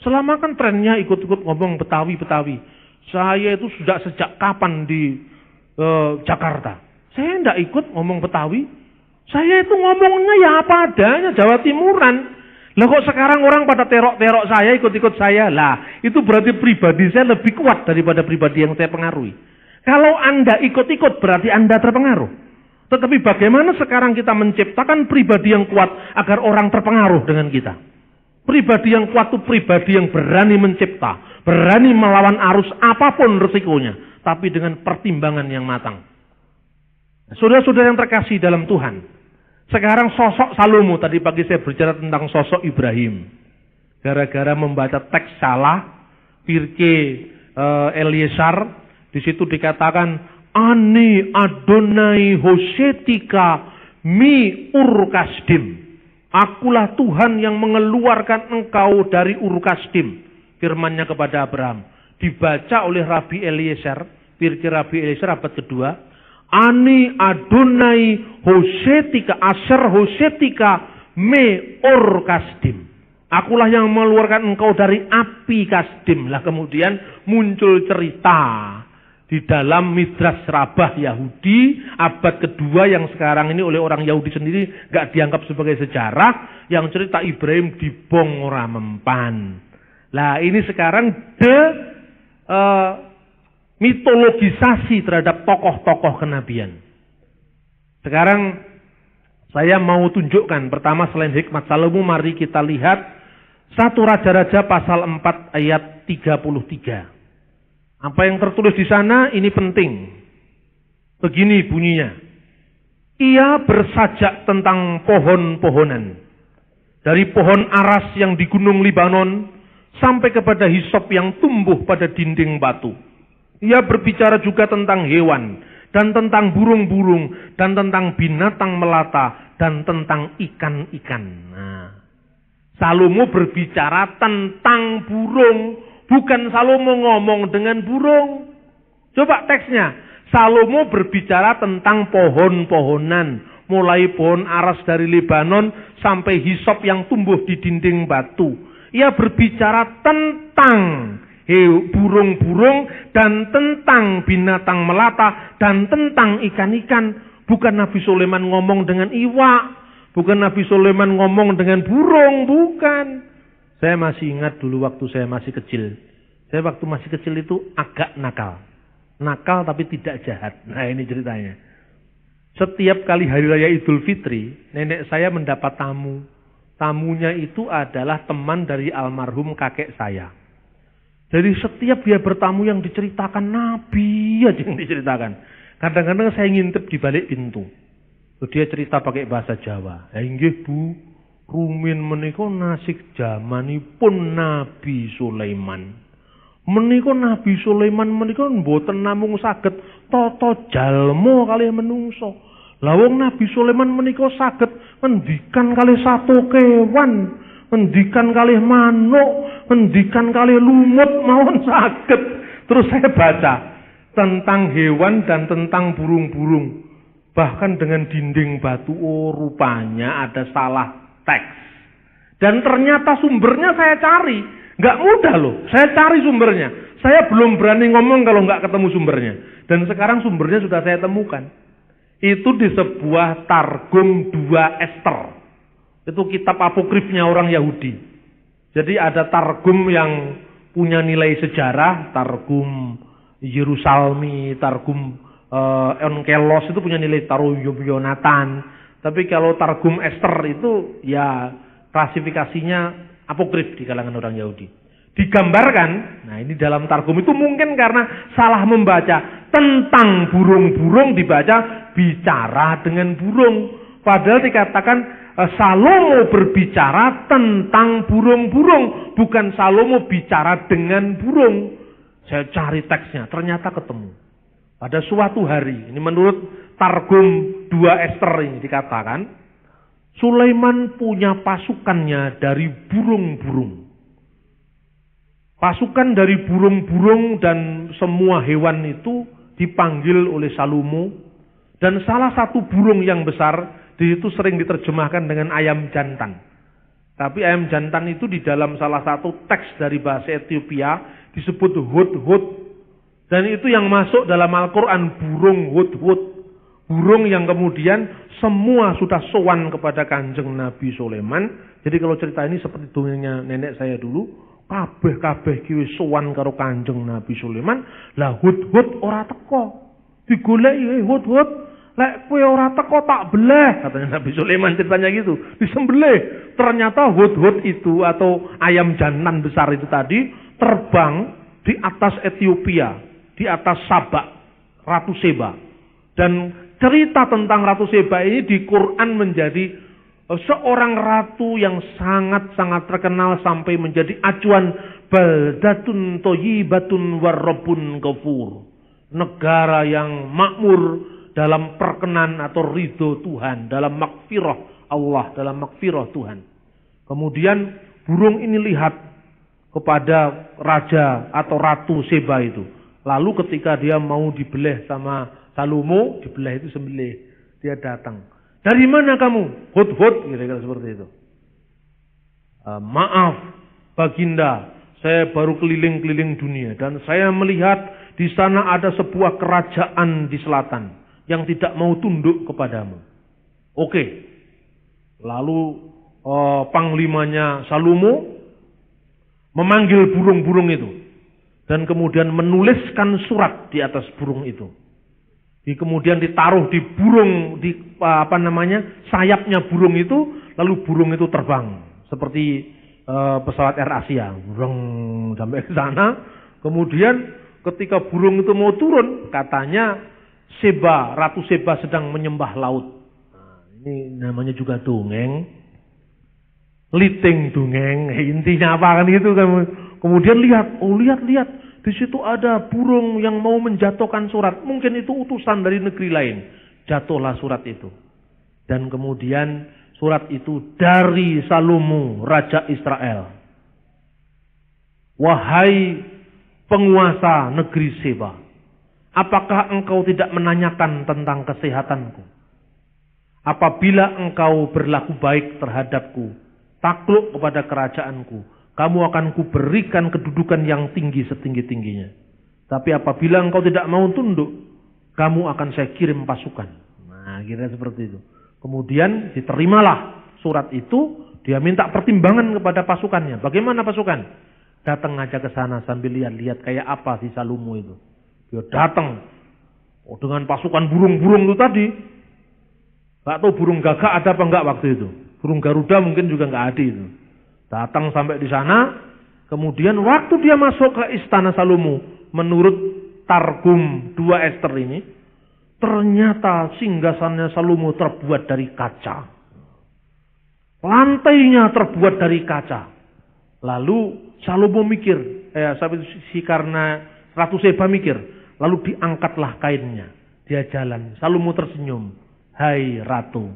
Selama kan trennya ikut-ikut ngomong Betawi-Betawi. Saya itu sudah sejak kapan di Jakarta. Saya tidak ikut ngomong Betawi. Saya itu ngomongnya ya apa adanya, Jawa Timuran. Lah kok sekarang orang pada terok-terok saya, ikut-ikut saya. Lah, itu berarti pribadi saya lebih kuat daripada pribadi yang saya pengaruhi. Kalau Anda ikut-ikut berarti Anda terpengaruh. Tetapi bagaimana sekarang kita menciptakan pribadi yang kuat agar orang terpengaruh dengan kita? Pribadi yang kuat itu pribadi yang berani mencipta, berani melawan arus apapun resikonya, tapi dengan pertimbangan yang matang. Saudara-saudara yang terkasih dalam Tuhan, sekarang sosok Salomo, tadi pagi saya berbicara tentang sosok Ibrahim. Gara-gara membaca teks salah, Pirke Eliesar, di situ dikatakan, Ani Adonai Hosetika mi Ur-Kasdim. Akulah Tuhan yang mengeluarkan engkau dari Ur-Kasdim. Firmannya kepada Abraham. Dibaca oleh Rabi Eliezer, Pirke Rabi Eliezer abad kedua. Ani Adonai Hosetika, Asher Hosetika me Ur-Kasdim. Akulah yang mengeluarkan engkau dari api Kasdim. Lah kemudian muncul cerita di dalam Midrash Rabbah Yahudi abad kedua yang sekarang ini oleh orang Yahudi sendiri gak dianggap sebagai sejarah, yang cerita Ibrahim dibong ora mempan. Lah ini sekarang mitologisasi terhadap tokoh-tokoh kenabian. Sekarang saya mau tunjukkan, pertama selain hikmat Salomo, mari kita lihat 1 Raja-Raja pasal 4 ayat 33. Apa yang tertulis di sana ini penting. Begini bunyinya. Ia bersajak tentang pohon-pohonan. Dari pohon aras yang di gunung Libanon sampai kepada hisop yang tumbuh pada dinding batu. Ia berbicara juga tentang hewan dan tentang burung-burung dan tentang binatang melata dan tentang ikan-ikan. Nah, Salomo berbicara tentang burung, bukan Salomo ngomong dengan burung. Coba teksnya. Salomo berbicara tentang pohon-pohonan, mulai pohon aras dari Lebanon sampai hisop yang tumbuh di dinding batu. Ia berbicara tentang burung-burung dan tentang binatang melata dan tentang ikan-ikan. Bukan Nabi Sulaiman ngomong dengan iwak, bukan Nabi Sulaiman ngomong dengan burung, bukan. Saya masih ingat dulu waktu saya masih kecil. Saya waktu masih kecil itu agak nakal. Nakal tapi tidak jahat. Nah, ini ceritanya. Setiap kali hari raya Idul Fitri, nenek saya mendapat tamu. Tamunya itu adalah teman dari almarhum kakek saya. Jadi setiap dia bertamu yang diceritakan Nabi aja yang diceritakan. Kadang-kadang saya ngintip di balik pintu. Dia cerita pakai bahasa Jawa. Inggih Bu, rumin menika nasik jamanipun Nabi Sulaiman. Menika Nabi Sulaiman menika mboten namung saged tata jalma kalih menungso. Lah wong Nabi Sulaiman menika saged ngendikan kalih sato kewan, ngendikan kalih manuk, ngendikan kalih lumut mawon saged. Terus saya baca tentang hewan dan tentang burung-burung. Bahkan dengan dinding batu, oh rupanya ada salah teks. Dan ternyata sumbernya saya cari. Nggak mudah loh, saya cari sumbernya. Saya belum berani ngomong kalau nggak ketemu sumbernya. Dan sekarang sumbernya sudah saya temukan. Itu di sebuah Targum 2 Ester. Itu kitab apokrifnya orang Yahudi. Jadi ada Targum yang punya nilai sejarah, Targum Yerusalmi, Targum Onkelos itu punya nilai Yonatan. Tapi kalau Targum Ester itu ya klasifikasinya apokrif di kalangan orang Yahudi. Digambarkan, nah ini dalam Targum itu mungkin karena salah membaca tentang burung-burung dibaca bicara dengan burung. Padahal dikatakan Salomo berbicara tentang burung-burung, bukan Salomo bicara dengan burung. Saya cari teksnya, ternyata ketemu. Pada suatu hari, ini menurut Targum 2 Ester ini dikatakan, Sulaiman punya pasukannya dari burung-burung. Pasukan dari burung-burung dan semua hewan itu dipanggil oleh Salomo. Dan salah satu burung yang besar, itu sering diterjemahkan dengan ayam jantan. Tapi ayam jantan itu di dalam salah satu teks dari bahasa Ethiopia disebut hud-hud. Dan itu yang masuk dalam Al-Quran, burung hud-hud. Burung yang kemudian semua sudah sowan kepada Kanjeng Nabi Sulaiman. Jadi kalau cerita ini seperti dongengnya nenek saya dulu, kabeh-kabeh ki wis sowan karo Kanjeng Nabi Sulaiman, lah hud-hud ora teko. Digoleki hud-hud, lek kowe ora teko tak beleh, katanya Nabi Sulaiman ceritanya gitu. Disembelih. Ternyata hud-hud itu atau ayam jantan besar itu tadi terbang di atas Ethiopia, di atas Sabak, Ratu Seba. Dan cerita tentang Ratu Seba ini di Quran menjadi seorang ratu yang sangat-sangat terkenal sampai menjadi acuan baldatun thayyibatun warrabbun ghafur. Negara yang makmur dalam perkenan atau ridho Tuhan, dalam makfirah Allah, dalam makfirah Tuhan. Kemudian burung ini lihat kepada raja atau Ratu Seba itu. Lalu ketika dia mau dibeleh sama Salomo, dibelah itu sembelih. Dia datang. Dari mana kamu? Hud-hud, kira-kira seperti itu. Maaf, Baginda, saya baru keliling-keliling dunia. Dan saya melihat di sana ada sebuah kerajaan di selatan yang tidak mau tunduk kepadamu. Oke. Lalu panglimanya Salomo memanggil burung-burung itu. dan kemudian menuliskan surat di atas burung itu. Kemudian ditaruh di burung, di sayapnya burung itu, lalu burung itu terbang seperti pesawat Air Asia, burung sampai ke sana. Kemudian ketika burung itu mau turun, katanya Ratu Seba sedang menyembah laut. Nah, ini namanya juga dongeng, liting dongeng, intinya apa kan gitu kan. Kemudian lihat, di situ ada burung yang mau menjatuhkan surat. Mungkin itu utusan dari negeri lain. Jatuhlah surat itu. Dan kemudian surat itu dari Salomo, Raja Israel. Wahai penguasa negeri Seba, apakah engkau tidak menanyakan tentang kesehatanku? Apabila engkau berlaku baik terhadapku, takluk kepada kerajaanku, kamu akan kuberikan kedudukan yang tinggi setinggi-tingginya. Tapi apabila engkau tidak mau tunduk, kamu akan saya kirim pasukan. Nah, kira seperti itu. Kemudian diterimalah surat itu, dia minta pertimbangan kepada pasukannya. Bagaimana pasukan? Datang aja ke sana sambil lihat-lihat kayak apa si Salomo itu. Dia datang dengan pasukan burung-burung itu tadi. Gak tahu burung gagak ada apa enggak waktu itu. Burung Garuda mungkin juga enggak ada itu. Datang sampai di sana, kemudian waktu dia masuk ke istana Salomo, menurut Targum 2 Ester ini, ternyata singgasananya Salomo terbuat dari kaca. Lantainya terbuat dari kaca. Lalu Salomo mikir, karena Ratu Seba mikir, lalu diangkatlah kainnya. Dia jalan, Salomo tersenyum. Hai Ratu,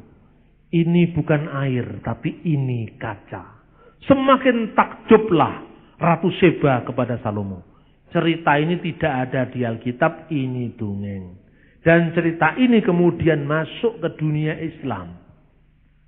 ini bukan air, tapi ini kaca. Semakin takjublah Ratu Seba kepada Salomo. Cerita ini tidak ada di Alkitab, ini dongeng. Dan cerita ini kemudian masuk ke dunia Islam.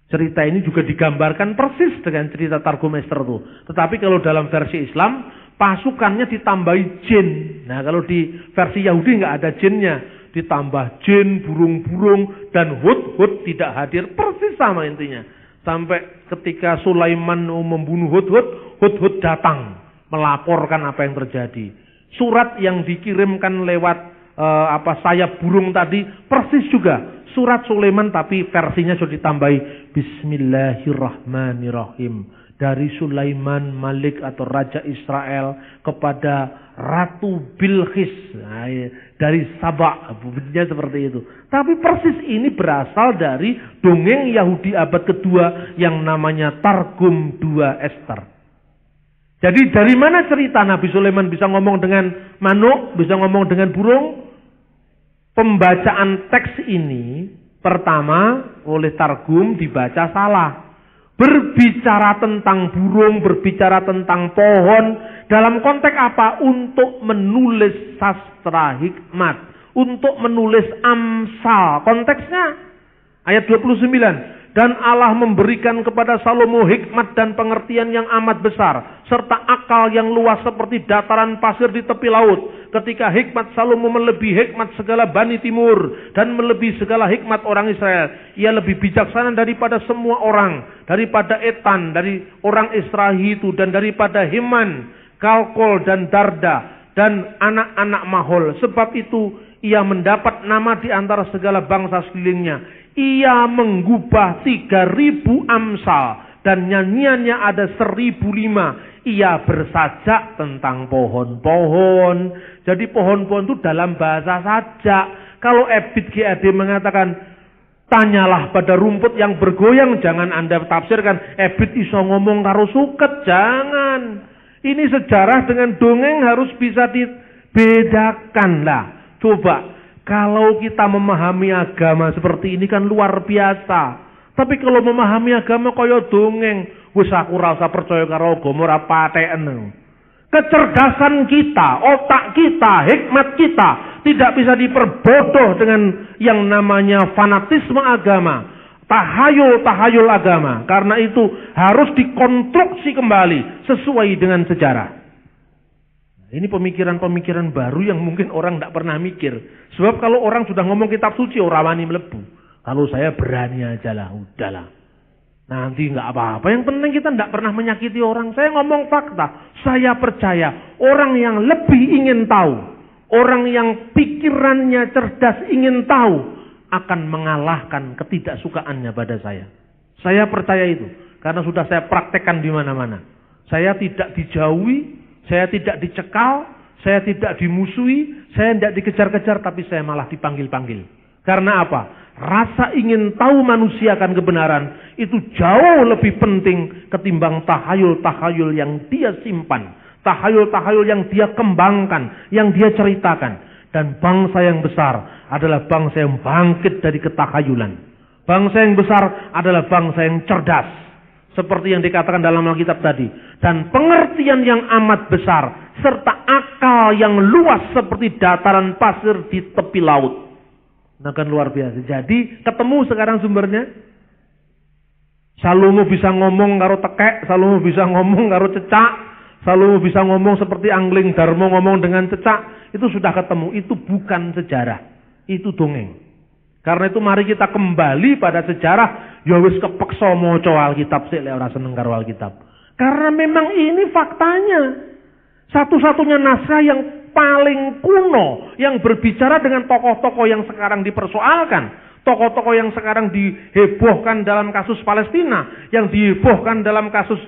Cerita ini juga digambarkan persis dengan cerita Targum Ester itu. Tetapi kalau dalam versi Islam, pasukannya ditambahi jin. Nah, kalau di versi Yahudi nggak ada jinnya. Ditambah jin, burung-burung, dan hud-hud tidak hadir. Persis sama intinya. Sampai ketika Sulaiman membunuh Hud-Hud datang melaporkan apa yang terjadi. Surat yang dikirimkan lewat sayap burung tadi persis juga surat Sulaiman, tapi versinya sudah ditambahi Bismillahirrahmanirrahim. Dari Sulaiman Malik atau Raja Israel kepada Ratu Bilqis. Nah, dari Sabah, bunyinya seperti itu. Tapi persis ini berasal dari dongeng Yahudi abad kedua yang namanya Targum 2 Ester. Jadi dari mana cerita Nabi Sulaiman bisa ngomong dengan manuk, bisa ngomong dengan burung? Pembacaan teks ini pertama oleh Targum dibaca salah. Berbicara tentang burung, berbicara tentang pohon. Dalam konteks apa? Untuk menulis sastra hikmat. Untuk menulis Amsal. Konteksnya ayat 29. Dan Allah memberikan kepada Salomo hikmat dan pengertian yang amat besar. Serta akal yang luas seperti dataran pasir di tepi laut. Ketika hikmat Salomo melebihi hikmat segala Bani Timur. Dan melebihi segala hikmat orang Israel. Ia lebih bijaksana daripada semua orang. Daripada Etan, dari orang Israel itu. Dan daripada Heman, Kalkol dan Darda. Dan anak-anak Mahol. Sebab itu ia mendapat nama di antara segala bangsa sekelilingnya. Ia menggubah 3.000 amsal. Dan nyanyiannya ada 1.005. Ia bersajak tentang pohon-pohon. Jadi pohon-pohon itu dalam bahasa sajak. Kalau Ebit GAD mengatakan, tanyalah pada rumput yang bergoyang. Jangan Anda tafsirkan, Ebit iso ngomong karo suket. Jangan. Ini sejarah dengan dongeng harus bisa dibedakan lah. Coba. Kalau kita memahami agama seperti ini kan luar biasa. Tapi kalau memahami agama kaya dongeng, wis aku rasa percaya karo agama ora paten. Kecerdasan kita, otak kita, hikmat kita tidak bisa diperbodoh dengan yang namanya fanatisme agama, tahayul agama. Karena itu harus dikonstruksi kembali sesuai dengan sejarah. Ini pemikiran-pemikiran baru yang mungkin orang tidak pernah mikir. Sebab kalau orang sudah ngomong kitab suci, orang wani melebu. Kalau saya berani aja lah, udahlah. Nanti nggak apa-apa. Yang penting kita nggak pernah menyakiti orang. Saya ngomong fakta. Saya percaya orang yang lebih ingin tahu, orang yang pikirannya cerdas ingin tahu, akan mengalahkan ketidaksukaannya pada saya. Saya percaya itu. Karena sudah saya praktekkan di mana-mana. Saya tidak dijauhi, saya tidak dicekal, saya tidak dimusuhi, saya tidak dikejar-kejar, tapi saya malah dipanggil-panggil. Karena apa? Rasa ingin tahu manusia akan kebenaran itu jauh lebih penting ketimbang tahayul-tahayul yang dia simpan. Tahayul-tahayul yang dia kembangkan, yang dia ceritakan. Dan bangsa yang besar adalah bangsa yang bangkit dari ketakhayulan. Bangsa yang besar adalah bangsa yang cerdas. Seperti yang dikatakan dalam Alkitab tadi. Dan pengertian yang amat besar. Serta akal yang luas seperti dataran pasir di tepi laut. Nah kan luar biasa. Jadi ketemu sekarang sumbernya. Salomo bisa ngomong karo tekek. Salomo bisa ngomong karo cecak. Salomo bisa ngomong seperti Angling Darmo ngomong dengan cecak. Itu sudah ketemu. Itu bukan sejarah. Itu dongeng. Karena itu mari kita kembali pada sejarah. Ya wis kepeksa maca Alkitab sik lek ora seneng karo Alkitab. Karena memang ini faktanya. Satu-satunya naskah yang paling kuno yang berbicara dengan tokoh-tokoh yang sekarang dipersoalkan, tokoh-tokoh yang sekarang dihebohkan dalam kasus Palestina, yang dihebohkan dalam kasus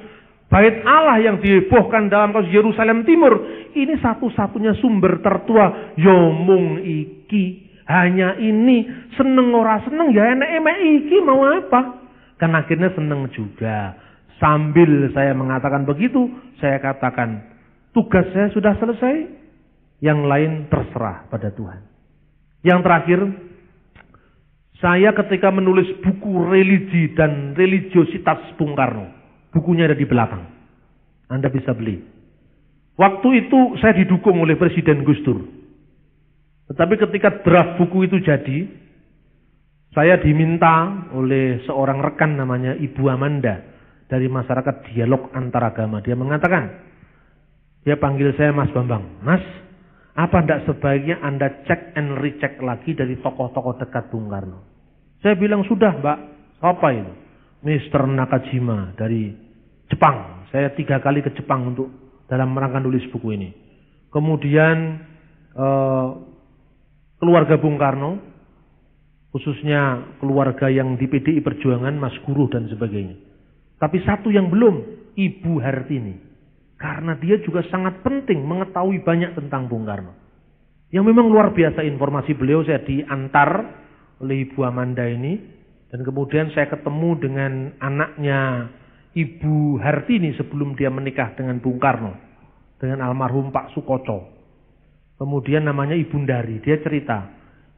Bait Allah, yang dihebohkan dalam kasus Yerusalem Timur. Ini satu-satunya sumber tertua. Yo mung iki, hanya ini. Seneng ora seneng ya enek iki mau apa? Kan akhirnya seneng juga. Sambil saya mengatakan begitu, saya katakan tugas saya sudah selesai. Yang lain terserah pada Tuhan. Yang terakhir, saya ketika menulis buku religi dan religiositas Bung Karno, bukunya ada di belakang. Anda bisa beli. Waktu itu saya didukung oleh Presiden Gus Dur. Tetapi ketika draft buku itu jadi, saya diminta oleh seorang rekan namanya Ibu Amanda dari Masyarakat Dialog Antaragama. Dia mengatakan, dia panggil saya Mas Bambang. Mas, apa tidak sebaiknya Anda cek and recheck lagi dari tokoh-tokoh dekat Bung Karno? Saya bilang, sudah Mbak. Apa itu? Mr. Nakajima dari Jepang. Saya 3 kali ke Jepang untuk dalam rangka nulis buku ini. Kemudian keluarga Bung Karno, khususnya keluarga yang di PDI Perjuangan, Mas Guru dan sebagainya. Tapi satu yang belum, Ibu Hartini. Karena dia juga sangat penting mengetahui banyak tentang Bung Karno. Yang memang luar biasa informasi beliau. Saya diantar oleh Ibu Amanda ini. Dan kemudian saya ketemu dengan anaknya Ibu Hartini sebelum dia menikah dengan Bung Karno. Dengan almarhum Pak Sukoco. Kemudian namanya Ibu Ndari. Dia cerita,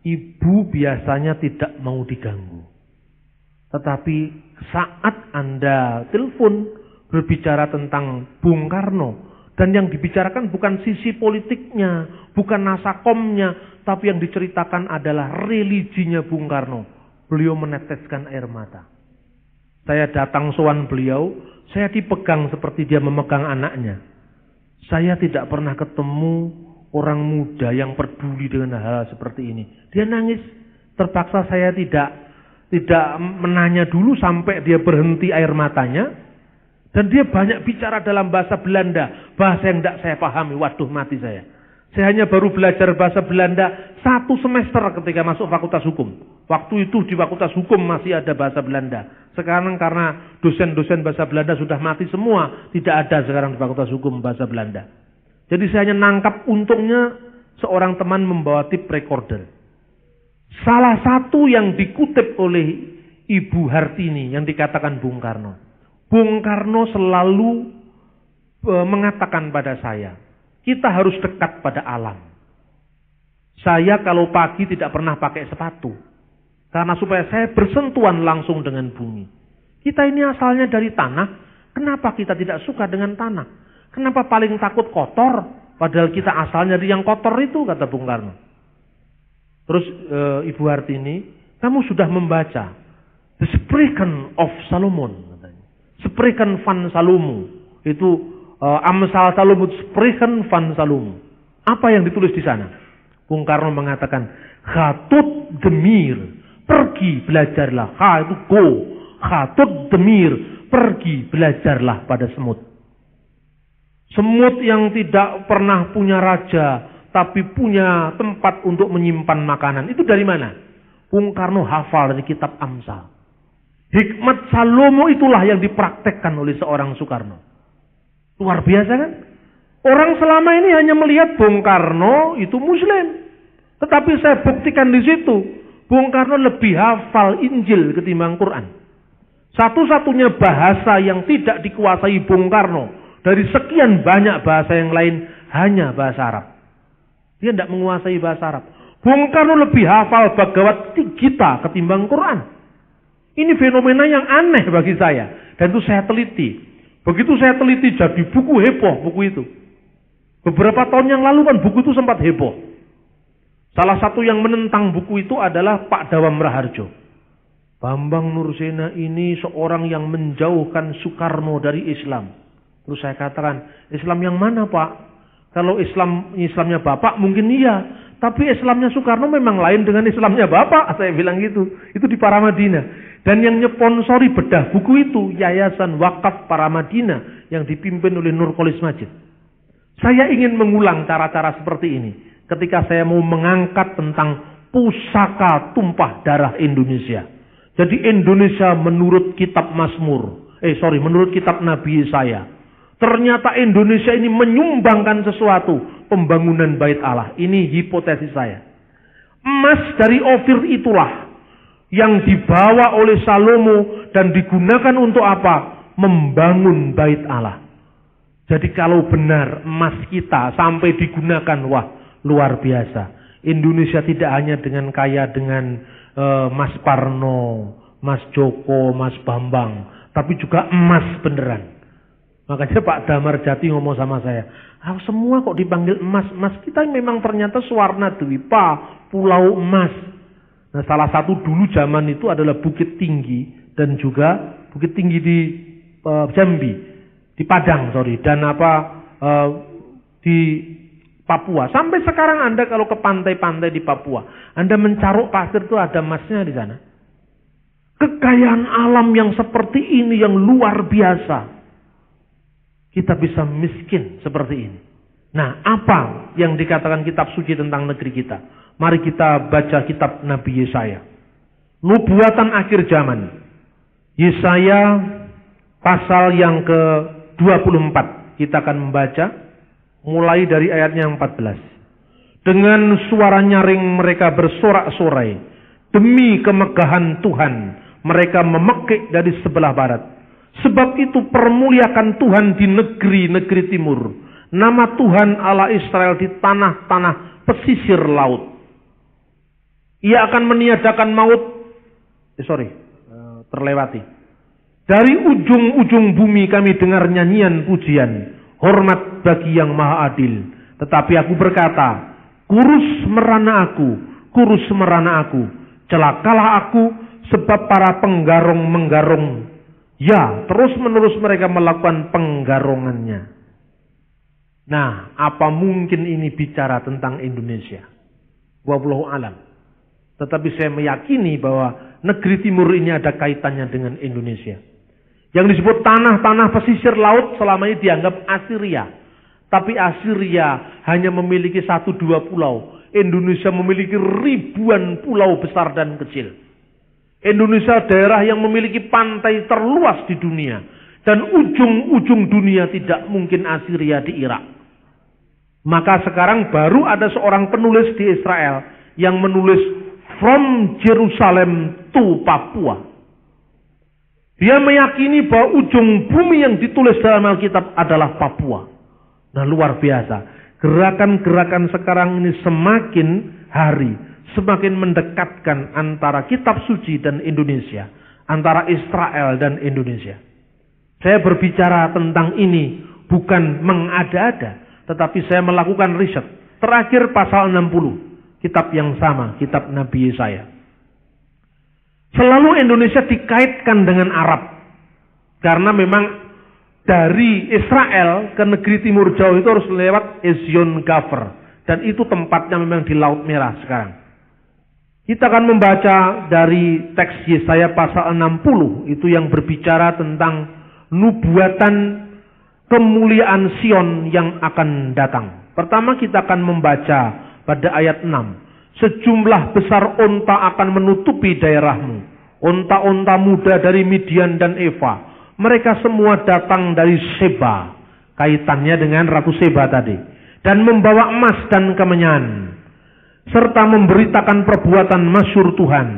ibu biasanya tidak mau diganggu. Tetapi saat Anda telepon berbicara tentang Bung Karno, dan yang dibicarakan bukan sisi politiknya, bukan nasakomnya, tapi yang diceritakan adalah religinya Bung Karno. Beliau meneteskan air mata. Saya datang sowan beliau, saya dipegang seperti dia memegang anaknya. Saya tidak pernah ketemu orang muda yang peduli dengan hal seperti ini. Dia nangis. Terpaksa saya tidak menanya dulu sampai dia berhenti air matanya. Dan dia banyak bicara dalam bahasa Belanda. Bahasa yang tidak saya pahami. Waduh, mati saya. Saya hanya baru belajar bahasa Belanda 1 semester ketika masuk Fakultas Hukum. Waktu itu di Fakultas Hukum masih ada bahasa Belanda. Sekarang karena dosen-dosen bahasa Belanda sudah mati semua. Tidak ada sekarang di Fakultas Hukum bahasa Belanda. Jadi saya hanya nangkap, untungnya seorang teman membawa tape recorder. Salah satu yang dikutip oleh Ibu Hartini yang dikatakan Bung Karno. Bung Karno selalu mengatakan pada saya, kita harus dekat pada alam. Saya kalau pagi tidak pernah pakai sepatu. Karena supaya saya bersentuhan langsung dengan bumi. Kita ini asalnya dari tanah. Kenapa kita tidak suka dengan tanah? Kenapa paling takut kotor? Padahal kita asalnya dari yang kotor itu, kata Bung Karno. Terus Ibu Hartini, kamu sudah membaca The Spreuken of Solomon. Spreuken van Salomo. Itu Amsal Salomo, Spreuken van Salomo. Apa yang ditulis di sana? Bung Karno mengatakan, Gatut demir. Pergi belajarlah. Ha itu go. khatut demir, pergi belajarlah pada semut. Semut yang tidak pernah punya raja, tapi punya tempat untuk menyimpan makanan. Itu dari mana? Bung Karno hafal dari kitab Amsal. Hikmat Salomo itulah yang dipraktekkan oleh seorang Soekarno. Luar biasa kan? Orang selama ini hanya melihat Bung Karno itu Muslim. Tetapi saya buktikan di situ, Bung Karno lebih hafal Injil ketimbang Quran. Satu-satunya bahasa yang tidak dikuasai Bung Karno dari sekian banyak bahasa yang lain hanya bahasa Arab. Dia tidak menguasai bahasa Arab. Bung Karno lebih hafal Bhagavad Gita ketimbang Quran. Ini fenomena yang aneh bagi saya. Dan itu saya teliti. Begitu saya teliti jadi buku heboh buku itu. Beberapa tahun yang lalu kan buku itu sempat heboh. Salah satu yang menentang buku itu adalah Pak Dawam Raharjo. Bambang Nursena ini seorang yang menjauhkan Soekarno dari Islam. Terus saya katakan, Islam yang mana Pak? Kalau Islamnya Bapak mungkin iya. Tapi Islamnya Soekarno memang lain dengan Islamnya Bapak. Saya bilang gitu. Itu di Paramadina. Dan yang nyeponsori bedah buku itu Yayasan Wakaf Paramadina yang dipimpin oleh Nurkolis Majid. Saya ingin mengulang cara-cara seperti ini ketika saya mau mengangkat tentang pusaka tumpah darah Indonesia. Jadi Indonesia menurut kitab menurut kitab Nabi Yesaya. Ternyata Indonesia ini menyumbangkan sesuatu, pembangunan Bait Allah. Ini hipotesis saya. Emas dari Ofir itulah yang dibawa oleh Salomo dan digunakan untuk apa? Membangun Bait Allah. Jadi kalau benar emas kita sampai digunakan, wah luar biasa. Indonesia tidak hanya kaya dengan Mas Parno, Mas Joko, Mas Bambang, tapi juga emas beneran. Makanya Pak Damar Jati ngomong sama saya, semua kok dipanggil emas. Emas kita memang ternyata Suwarna Dwipa, Pulau Emas. Nah, salah satu dulu zaman itu adalah Bukit Tinggi dan juga Bukit Tinggi di Jambi, di Padang, dan di Papua. Sampai sekarang Anda kalau ke pantai-pantai di Papua, Anda mencaruk pasir itu ada emasnya di sana. Kekayaan alam yang seperti ini yang luar biasa. Kita bisa miskin seperti ini. Nah, apa yang dikatakan kitab suci tentang negeri kita? Mari kita baca kitab Nabi Yesaya. Nubuatan akhir zaman. Yesaya pasal yang ke-24. Kita akan membaca mulai dari ayatnya yang 14. Dengan suara nyaring mereka bersorak-sorai. Demi kemegahan Tuhan, mereka memekik dari sebelah barat. Sebab itu permuliakan Tuhan di negeri-negeri timur. Nama Tuhan Allah Israel di tanah-tanah pesisir laut. Ia akan meniadakan maut. Terlewati. Dari ujung-ujung bumi kami dengar nyanyian pujian. Hormat bagi yang maha adil. Tetapi aku berkata, kurus merana aku. Celakalah aku sebab para penggarong menggarong. Ya, terus-menerus mereka melakukan penggarongannya. Nah, apa mungkin ini bicara tentang Indonesia? Wallahu alam. Tetapi saya meyakini bahwa negeri timur ini ada kaitannya dengan Indonesia. Yang disebut tanah-tanah pesisir laut selama ini dianggap Assyria. Tapi Assyria hanya memiliki 1-2 pulau. Indonesia memiliki ribuan pulau besar dan kecil. Indonesia daerah yang memiliki pantai terluas di dunia. Dan ujung-ujung dunia tidak mungkin Assyria di Irak. Maka sekarang baru ada seorang penulis di Israel yang menulis From Jerusalem to Papua. Dia meyakini bahwa ujung bumi yang ditulis dalam Alkitab adalah Papua. Nah, luar biasa. Gerakan-gerakan sekarang ini semakin hari semakin mendekatkan antara kitab suci dan Indonesia, antara Israel dan Indonesia. Saya berbicara tentang ini bukan mengada-ada, tetapi saya melakukan riset. Terakhir pasal 60, kitab yang sama, kitab Nabi Yesaya. Selalu Indonesia dikaitkan dengan Arab. Karena memang dari Israel ke negeri timur jauh itu harus lewat Ezion Gafer. Dan itu tempatnya memang di Laut Merah sekarang. Kita akan membaca dari teks Yesaya pasal 60, itu yang berbicara tentang nubuatan kemuliaan Sion yang akan datang. Pertama kita akan membaca pada ayat 6. Sejumlah besar onta akan menutupi daerahmu, onta-onta muda dari Midian dan Eva. Mereka semua datang dari Seba, kaitannya dengan Ratu Seba tadi, dan membawa emas dan kemenyan, serta memberitakan perbuatan masyhur Tuhan.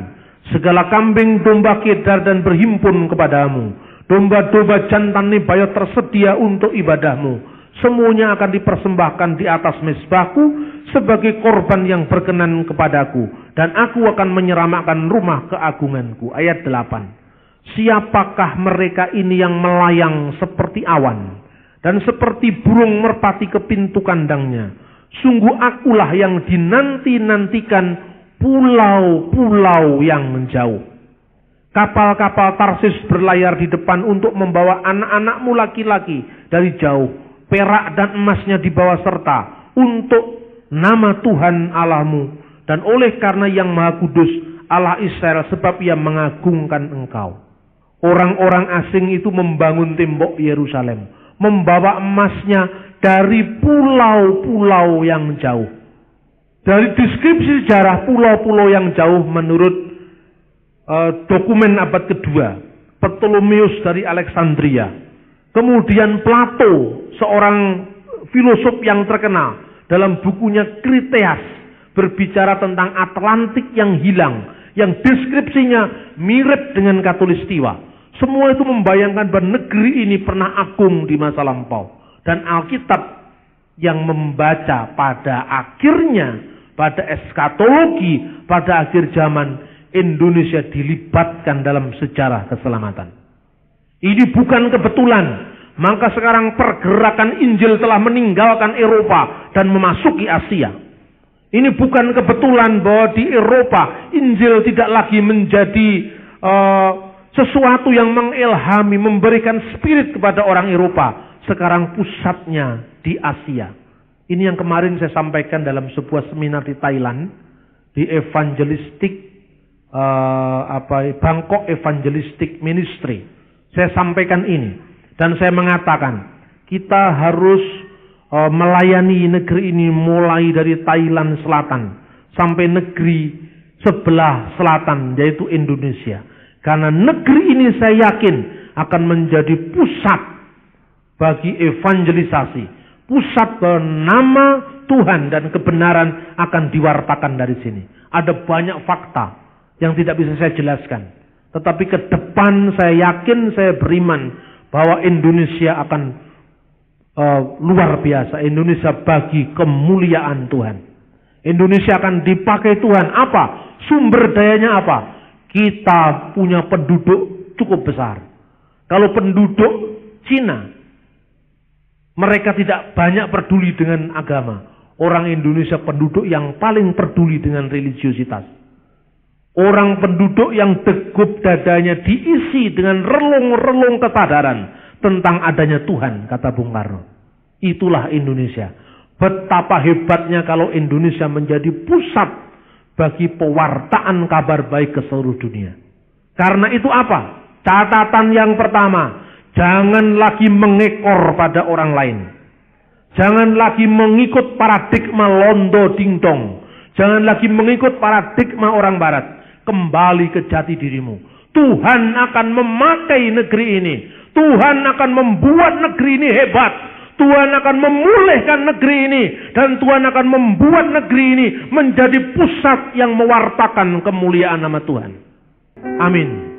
Segala kambing domba Kedar dan berhimpun kepadamu. Domba-domba jantan Nebayot tersedia untuk ibadahmu. Semuanya akan dipersembahkan di atas mezbahku sebagai korban yang berkenan kepadaku. Dan aku akan menyeramakan rumah keagunganku. Ayat 8. Siapakah mereka ini yang melayang seperti awan dan seperti burung merpati ke pintu kandangnya? Sungguh akulah yang dinanti-nantikan pulau-pulau yang jauh. Kapal-kapal Tarsis berlayar di depan untuk membawa anak-anakmu laki-laki dari jauh. Perak dan emasnya dibawa serta untuk nama Tuhan Allahmu dan oleh karena yang Maha Kudus Allah Israel, sebab Ia mengagungkan engkau. Orang-orang asing itu membangun tembok Yerusalem, membawa emasnya dari pulau-pulau yang jauh. Dari deskripsi sejarah pulau-pulau yang jauh menurut dokumen abad kedua, Ptolemeus dari Alexandria, kemudian Plato, seorang filosof yang terkenal, dalam bukunya Kriteas berbicara tentang Atlantik yang hilang, yang deskripsinya mirip dengan Katulistiwa. Semua itu membayangkan bahwa negeri ini pernah agung di masa lampau. Dan Alkitab yang membaca pada akhirnya, pada eskatologi, pada akhir zaman, Indonesia dilibatkan dalam sejarah keselamatan. Ini bukan kebetulan. Maka sekarang pergerakan Injil telah meninggalkan Eropa dan memasuki Asia. Ini bukan kebetulan bahwa di Eropa Injil tidak lagi menjadi sesuatu yang mengilhami, memberikan spirit kepada orang Eropa. Sekarang pusatnya di Asia. Ini yang kemarin saya sampaikan dalam sebuah seminar di Thailand, di Evangelistic Bangkok Evangelistic Ministry. Saya sampaikan ini dan saya mengatakan kita harus melayani negeri ini mulai dari Thailand Selatan sampai negeri sebelah selatan, yaitu Indonesia. Karena negeri ini saya yakin akan menjadi pusat bagi evangelisasi, pusat nama Tuhan dan kebenaran akan diwartakan dari sini. Ada banyak fakta yang tidak bisa saya jelaskan, tetapi ke depan saya yakin, saya beriman bahwa Indonesia akan luar biasa. Indonesia bagi kemuliaan Tuhan. Indonesia akan dipakai Tuhan. Apa? Sumber dayanya apa? Kita punya penduduk cukup besar. Kalau penduduk Cina, mereka tidak banyak peduli dengan agama. Orang Indonesia penduduk yang paling peduli dengan religiositas. Orang penduduk yang degup dadanya diisi dengan relung-relung kesadaran tentang adanya Tuhan, kata Bung Karno. Itulah Indonesia. Betapa hebatnya kalau Indonesia menjadi pusat bagi pewartaan kabar baik ke seluruh dunia. Karena itu apa? Catatan yang pertama, jangan lagi mengekor pada orang lain. Jangan lagi mengikut paradigma londo dingdong. Jangan lagi mengikut paradigma orang barat. Kembali ke jati dirimu. Tuhan akan memakai negeri ini. Tuhan akan membuat negeri ini hebat. Tuhan akan memulihkan negeri ini. Dan Tuhan akan membuat negeri ini menjadi pusat yang mewartakan kemuliaan nama Tuhan. Amin.